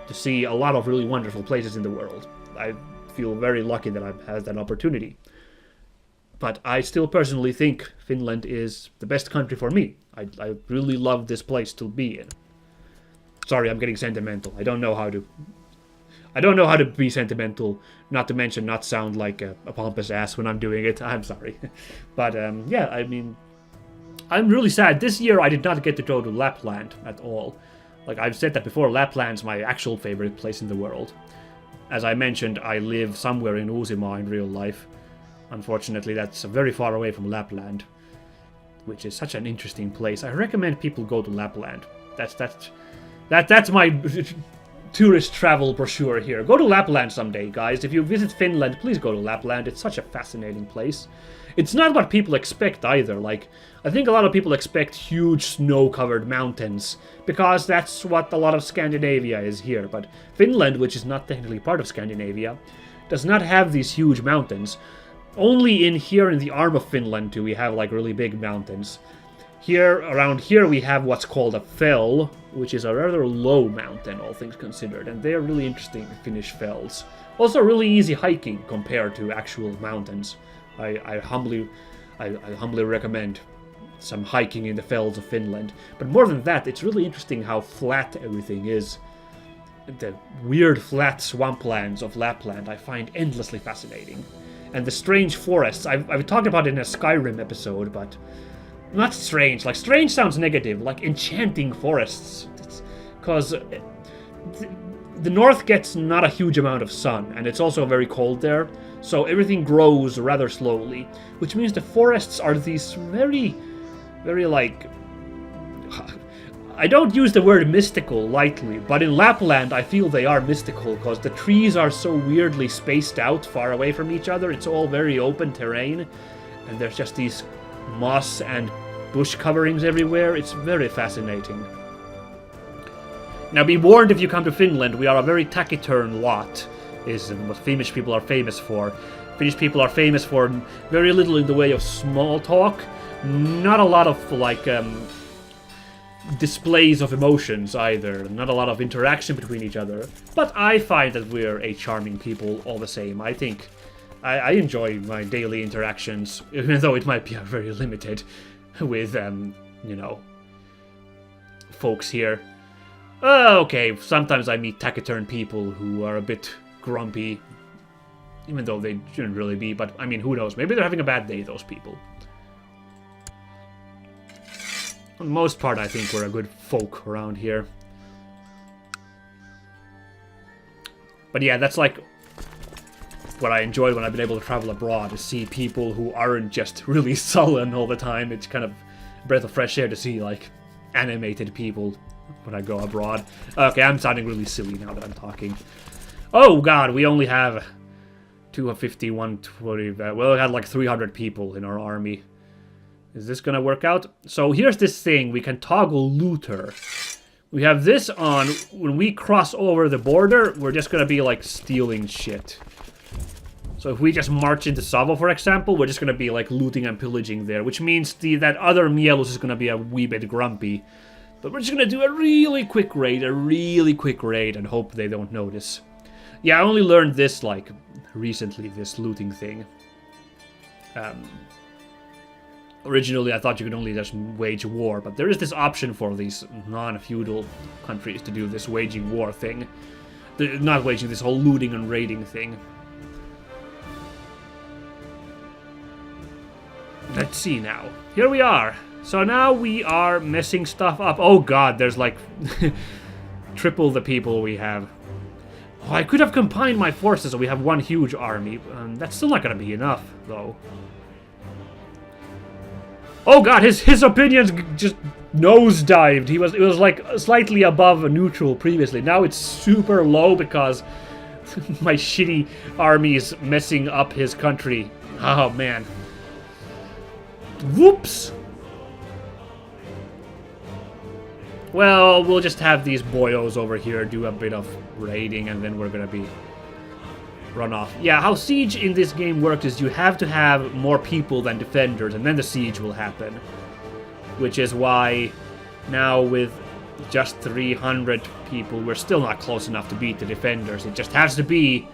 to see a lot of really wonderful places in the world. I feel very lucky that I've had that opportunity. But I still personally think Finland is the best country for me. I really love this place to be in. Sorry, I'm getting sentimental. I don't know how to be sentimental, not to mention not sound like a pompous ass when I'm doing it. I'm sorry. But yeah, I mean, I'm really sad. This year I did not get to go to Lapland at all. Like I've said that before, Lapland's my actual favorite place in the world. As I mentioned, I live somewhere in Uusimaa in real life. Unfortunately, that's very far away from Lapland, which is such an interesting place. I recommend people go to Lapland. That's my tourist travel brochure here. Go to Lapland someday, guys. If you visit Finland, please go to Lapland. It's such a fascinating place. It's not what people expect either. Like, I think a lot of people expect huge snow-covered mountains, because that's what a lot of Scandinavia is here. But Finland, which is not technically part of Scandinavia, does not have these huge mountains. Only here in the arm of Finland do we have like really big mountains. Around here we have what's called a fell, which is a rather low mountain, all things considered, and they're really interesting Finnish fells. Also really easy hiking compared to actual mountains. I humbly recommend some hiking in the fells of Finland. But more than that, it's really interesting how flat everything is. The weird flat swamplands of Lapland I find endlessly fascinating. And the strange forests, I've talked about it in a Skyrim episode, but not strange. Like, strange sounds negative, like enchanting forests. Because the north gets not a huge amount of sun, and it's also very cold there, so everything grows rather slowly, which means the forests are these very, very, like... I don't use the word mystical lightly, but in Lapland I feel they are mystical, because the trees are so weirdly spaced out far away from each other. It's all very open terrain, and there's just these moss and bush coverings everywhere. It's very fascinating. Now be warned, if you come to Finland, we are a very taciturn lot, is what Finnish people are famous for. Finnish people are famous for very little in the way of small talk, not a lot of, like, displays of emotions either, not a lot of interaction between each other, but I find that we're a charming people all the same. I think I enjoy my daily interactions, even though it might be very limited with, you know, folks here. Okay, sometimes I meet taciturn people who are a bit grumpy, even though they shouldn't really be, but I mean, who knows, maybe they're having a bad day, those people. For the most part, I think we're a good folk around here. But yeah, that's like what I enjoy when I've been able to travel abroad, to see people who aren't just really sullen all the time. It's kind of a breath of fresh air to see, like, animated people when I go abroad. Okay, I'm sounding really silly now that I'm talking. Oh god, we only have 250, 120, well, we had like 300 people in our army. Is this gonna work out? So here's this thing, we can toggle looter. We have this on, when we cross over the border, we're just gonna be like stealing shit. So if we just march into Savo, for example, we're just gonna be like looting and pillaging there, which means that other Mielus is gonna be a wee bit grumpy. But we're just gonna do a really quick raid, and hope they don't notice. Yeah, I only learned this, like, recently, this looting thing. Originally, I thought you could only just wage war, but there is this option for these non-feudal countries to do this waging war thing. Not waging, this whole looting and raiding thing. Let's see now. Here we are. So now we are messing stuff up. Oh god, there's like triple the people we have. Oh, I could have combined my forces so we have one huge army. That's still not gonna be enough, though. Oh god, his opinions just nosedived. It was like slightly above neutral previously. Now it's super low because my shitty army is messing up his country. Oh man. Whoops. Well, we'll just have these boyos over here do a bit of raiding and then we're gonna be run off. Yeah, how siege in this game works is you have to have more people than defenders and then the siege will happen. Which is why now with just 300 people we're still not close enough to beat the defenders. It just has to be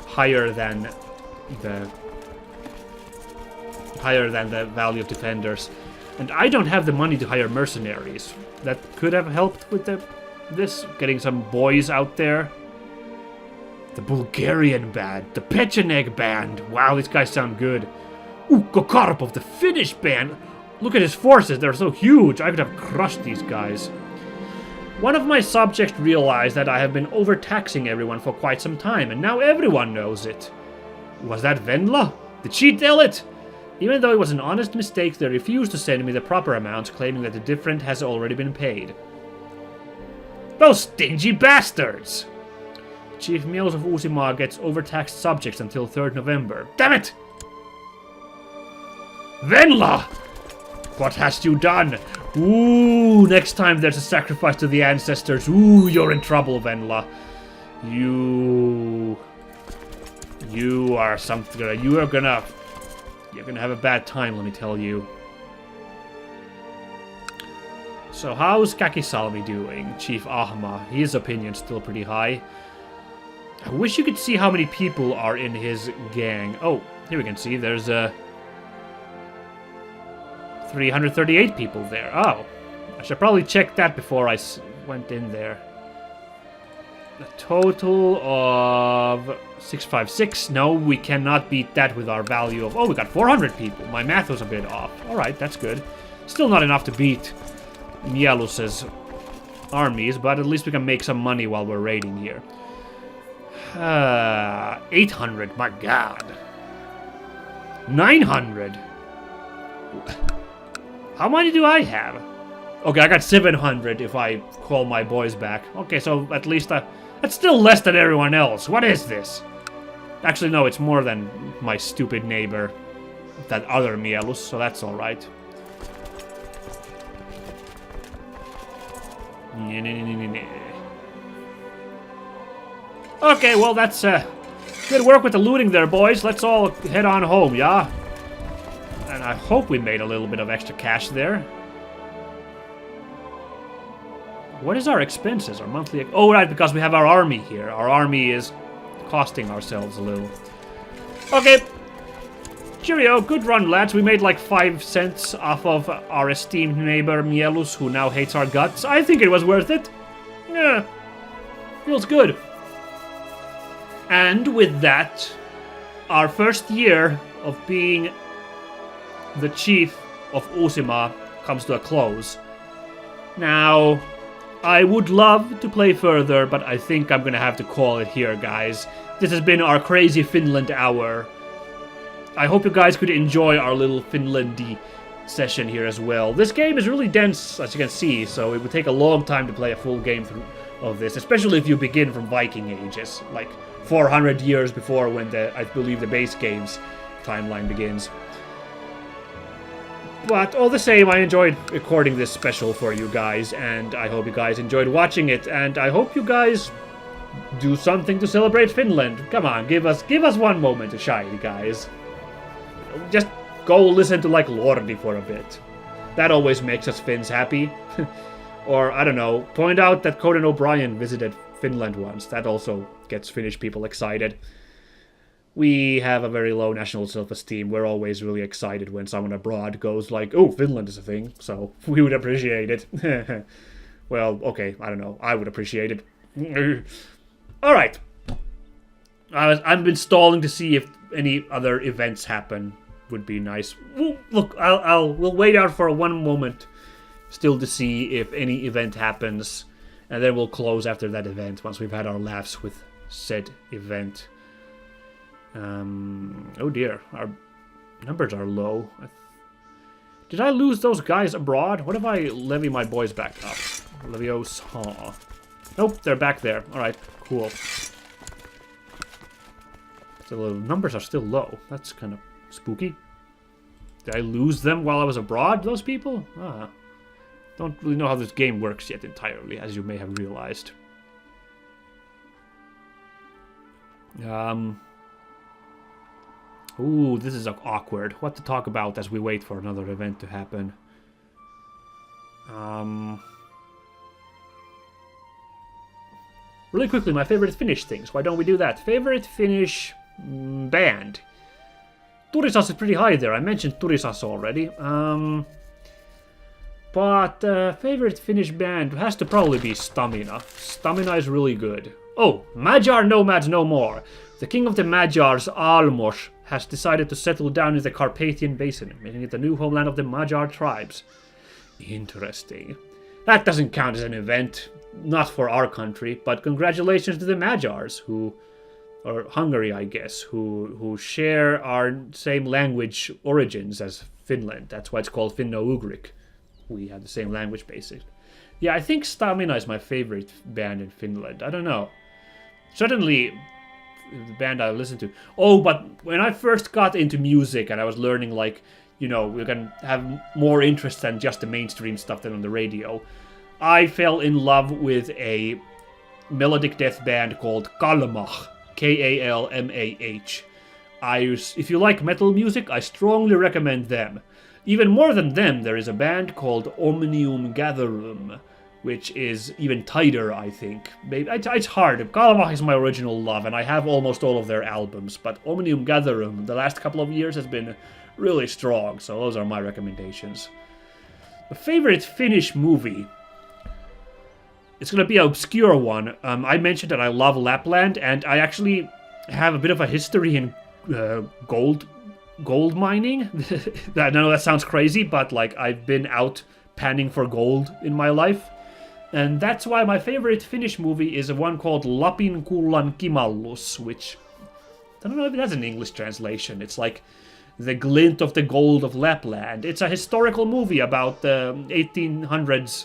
higher than the value of defenders. And I don't have the money to hire mercenaries. That could have helped with this, getting some boys out there. The Bulgarian band, the Pecheneg band. Wow, these guys sound good. Ooh, Kokarpov, the Finnish band. Look at his forces, they're so huge. I could have crushed these guys. One of my subjects realized that I have been overtaxing everyone for quite some time, and now everyone knows it. Was that Venla? Did she tell it? Even though it was an honest mistake, they refused to send me the proper amounts, claiming that the difference has already been paid. Those stingy bastards! Chief Miels of Uusimaa gets overtaxed subjects until 3rd November. Damn it! Venla! What hast you done? Ooh, next time there's a sacrifice to the ancestors. Ooh, you're in trouble, Venla. You are something. You're gonna have a bad time, let me tell you. So how's Kakisalmi doing, Chief Ahma? His opinion's still pretty high. I wish you could see how many people are in his gang. Oh, here we can see there's 338 people there. Oh, I should probably check that before I went in there. A total of 656. No, we cannot beat that with our value of... Oh, we got 400 people. My math was a bit off. Alright, that's good. Still not enough to beat Mielus's armies, but at least we can make some money while we're raiding here. 800, my god. 900. How many do I have? Okay, I got 700 if I call my boys back. Okay, so at least that's still less than everyone else. What is this? Actually, no, it's more than my stupid neighbor, that other Mielus, so that's alright. Okay, well, that's good work with the looting there, boys. Let's all head on home, yeah? And I hope we made a little bit of extra cash there. What is our expenses? Our monthly... Oh, right, because we have our army here. Our army is costing ourselves a little. Okay. Cheerio. Good run, lads. We made like 5 cents off of our esteemed neighbor, Mielus, who now hates our guts. I think it was worth it. Yeah. Feels good. And with that, our first year of being the chief of Uusimaa comes to a close. Now, I would love to play further, but I think I'm gonna have to call it here, guys. This has been our crazy Finland hour. I hope you guys could enjoy our little Finlandy session here as well. This game is really dense, as you can see, so it would take a long time to play a full game through of this, especially if you begin from Viking ages, like 400 years before when I believe the base game's timeline begins. But all the same, I enjoyed recording this special for you guys, and I hope you guys enjoyed watching it, and I hope you guys do something to celebrate Finland. Come on, give us one moment to shine, guys. Just go listen to like Lordi for a bit. That always makes us Finns happy. Or, I don't know, point out that Conan O'Brien visited Finland once. That also gets Finnish people excited. We have a very low national self-esteem. We're always really excited when someone abroad goes like, oh, Finland is a thing, so we would appreciate it. Well, okay, I don't know. I would appreciate it. Alright. I've been stalling to see if any other events happen. Would be nice. Look, we'll wait out for one moment still to see if any event happens, and then we'll close after that event once we've had our laughs with said event. Oh dear, our numbers are low. Did I lose those guys abroad? What if I levy my boys back up? Leviosa. Nope, they're back there. Alright, cool. So the numbers are still low. That's kind of spooky. Did I lose them while I was abroad, those people? Don't really know how this game works yet entirely, as you may have realized. Ooh, this is awkward. What to talk about as we wait for another event to happen? Really quickly, my favorite Finnish things. Why don't we do that? Favorite Finnish band. Turisas is pretty high there. I mentioned Turisas already. But favorite Finnish band has to probably be Stamina. Stamina is really good. Oh, Magyar nomads no more. The king of the Magyars, Almos, has decided to settle down in the Carpathian Basin, making it the new homeland of the Magyar tribes. Interesting. That doesn't count as an event. Not for our country, but congratulations to the Magyars, or Hungary, I guess, who share our same language origins as Finland. That's why it's called Finno-Ugric. We have the same language, basically. Yeah, I think Stamina is my favorite band in Finland. I don't know. Certainly the band I listen to. Oh, but when I first got into music and I was learning, like, you know, we can have more interest than just the mainstream stuff than on the radio, I fell in love with a melodic death band called Kalmah. Kalmah. If you like metal music, I strongly recommend them. Even more than them, there is a band called Omnium Gatherum, which is even tighter, I think. It's hard. Kalmah is my original love, and I have almost all of their albums, but Omnium Gatherum, the last couple of years, has been really strong, so those are my recommendations. A favorite Finnish movie? It's going to be an obscure one. I mentioned that I love Lapland, and I actually have a bit of a history in gold mining. I know that sounds crazy, but like I've been out panning for gold in my life. And that's why my favorite Finnish movie is one called Lapin kullan kimallus, which I don't know if that's an English translation. It's like the glint of the gold of Lapland. It's a historical movie about the 1800s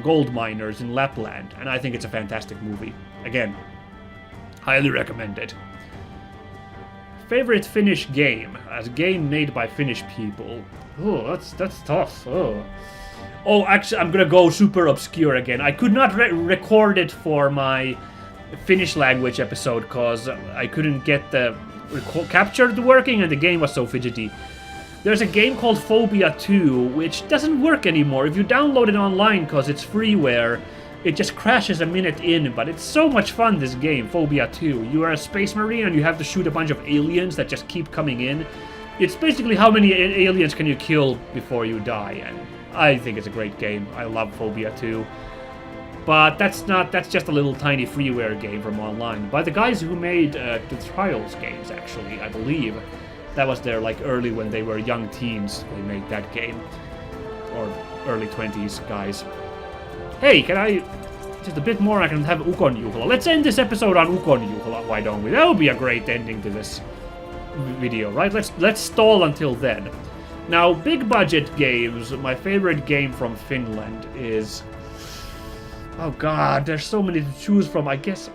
gold miners in Lapland, and I think it's a fantastic movie. Again, highly recommended. Favorite Finnish game, as a game made by Finnish people. Oh, that's tough. Oh, actually, I'm gonna go super obscure again. I could not record it for my Finnish language episode because I couldn't get the capture working, and the game was so fidgety. There's a game called Phobia 2, which doesn't work anymore. If you download it online because it's freeware, it just crashes a minute in, but it's so much fun, this game, Phobia 2. You are a space marine and you have to shoot a bunch of aliens that just keep coming in. It's basically how many aliens can you kill before you die, and I think it's a great game. I love Phobia 2. But that's just a little tiny freeware game from online. By the guys who made the Trials games, actually, I believe. That was their, like, early when they were young teens, they made that game. Or early 20s guys. Hey, can I... just a bit more, I can have Ukon Juhla. Let's end this episode on Ukon Juhla, why don't we? That would be a great ending to this video, right? Let's stall until then. Now, big budget games, my favorite game from Finland is... oh god, there's so many to choose from. I guess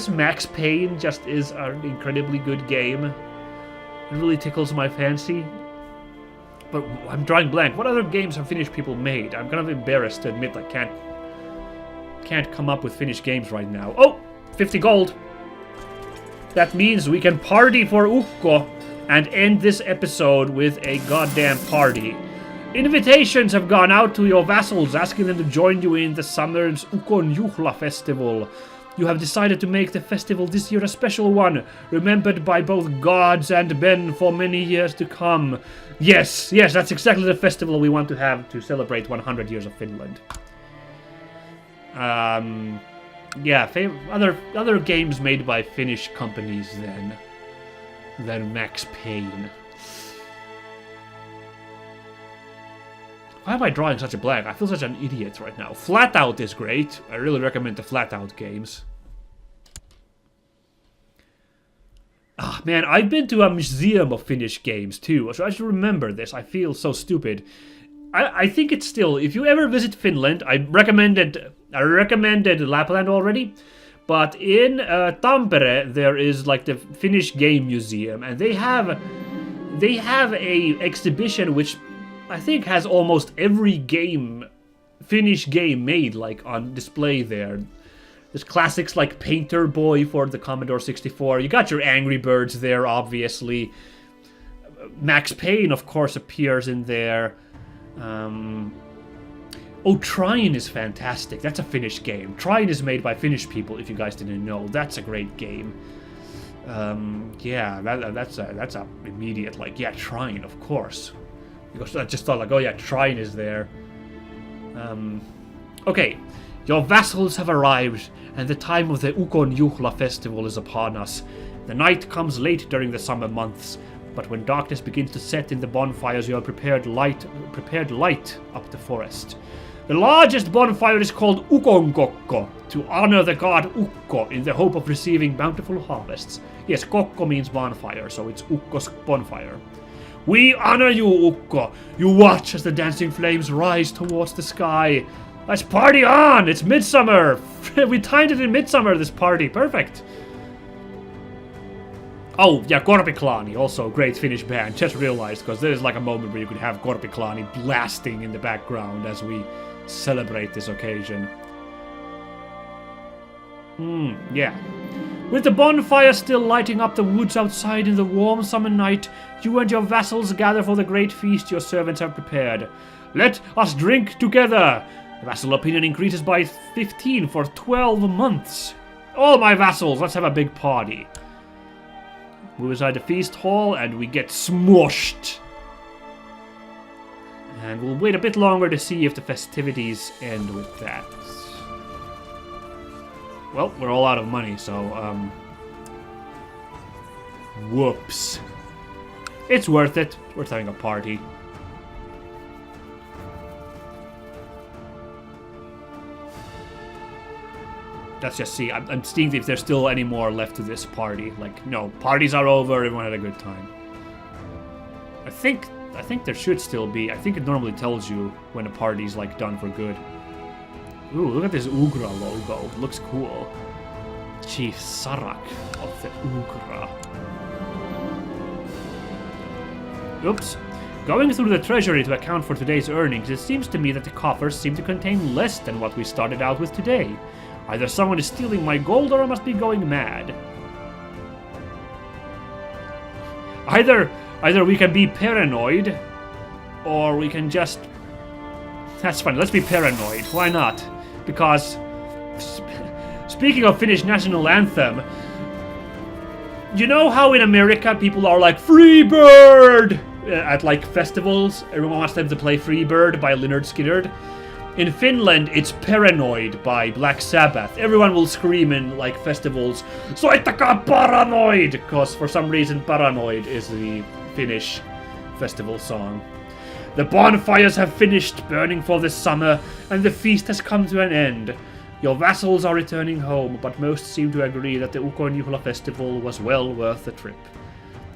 Max Payne just is an incredibly good game. It really tickles my fancy. But I'm drawing blank. What other games have Finnish people made? I'm kind of embarrassed to admit I can't come up with Finnish games right now. Oh, 50 gold. That means we can party for Ukko and end this episode with a goddamn party. Invitations have gone out to your vassals asking them to join you in the summer's Ukon Juhla festival. You have decided to make the festival this year a special one, remembered by both gods and men for many years to come. Yes, that's exactly the festival we want to have to celebrate 100 years of Finland. Yeah, other games made by Finnish companies than Max Payne. Why am I drawing such a blank? I feel such an idiot right now. Flatout is great. I really recommend the Flatout games. Ah, man, I've been to a museum of Finnish games too, so I should remember this. I feel so stupid. I think it's still, if you ever visit Finland, I recommended Lapland already, but in Tampere there is like the Finnish Game Museum, and they have a exhibition which I think has almost every Finnish game made like on display there. There's classics like Painter Boy for the Commodore 64. You got your Angry Birds there, obviously. Max Payne, of course, appears in there. Oh, Trine is fantastic. That's a Finnish game. Trine is made by Finnish people, if you guys didn't know. That's a great game. Yeah, that's a immediate, like, yeah, Trine, of course. Because I just thought, like, oh yeah, Trine is there. Okay, your vassals have arrived, and the time of the Ukon Juhla festival is upon us. The night comes late during the summer months, but when darkness begins to set in the bonfires, you have prepared light up the forest. The largest bonfire is called Ukonkokko, to honor the god Ukko in the hope of receiving bountiful harvests. Yes, Kokko means bonfire, so it's Ukko's bonfire. We honor you, Ukko. You watch as the dancing flames rise towards the sky. Let's party on! It's midsummer! We timed it in midsummer, this party. Perfect. Oh, yeah, Korpiklaani, also a great Finnish band. Just realized, because there's like a moment where you could have Korpiklaani blasting in the background as we celebrate this occasion. Yeah. With the bonfire still lighting up the woods outside in the warm summer night, you and your vassals gather for the great feast your servants have prepared. Let us drink together! The vassal opinion increases by 15 for 12 months. All my vassals, let's have a big party. Move inside the feast hall and we get smushed. And we'll wait a bit longer to see if the festivities end with that. Well, we're all out of money, so, whoops. It's worth it. It's worth having a party. Let's just see. I'm seeing if there's still any more left to this party. Like, no, parties are over. Everyone had a good time. I think there should still be. I think it normally tells you when a party's, like, done for good. Ooh, look at this Ugra logo. It looks cool. Chief Sarak of the Ugra. Oops. Going through the treasury to account for today's earnings, it seems to me that the coffers seem to contain less than what we started out with today. Either someone is stealing my gold or I must be going mad. Either we can be paranoid, or we can just... That's funny, let's be paranoid. Why not? Because, speaking of Finnish national anthem, you know how in America people are like, Free Bird! At like festivals, everyone wants them to play Free Bird by Lynyrd Skynyrd. In Finland, it's Paranoid by Black Sabbath. Everyone will scream in like festivals, Soittakaa Paranoid! Because for some reason Paranoid is the Finnish festival song. The bonfires have finished burning for this summer, and the feast has come to an end. Your vassals are returning home, but most seem to agree that the Ukon Juhla festival was well worth the trip.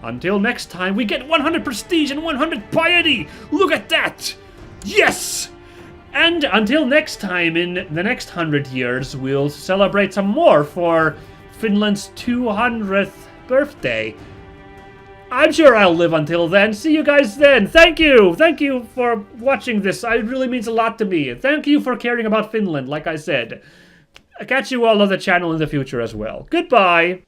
Until next time, we get 100 prestige and 100 piety! Look at that! Yes! And until next time, in the next 100 years, we'll celebrate some more for Finland's 200th birthday. I'm sure I'll live until then. See you guys then. Thank you. Thank you for watching this. It really means a lot to me. Thank you for caring about Finland, like I said. catch you all on the channel in the future as well. Goodbye!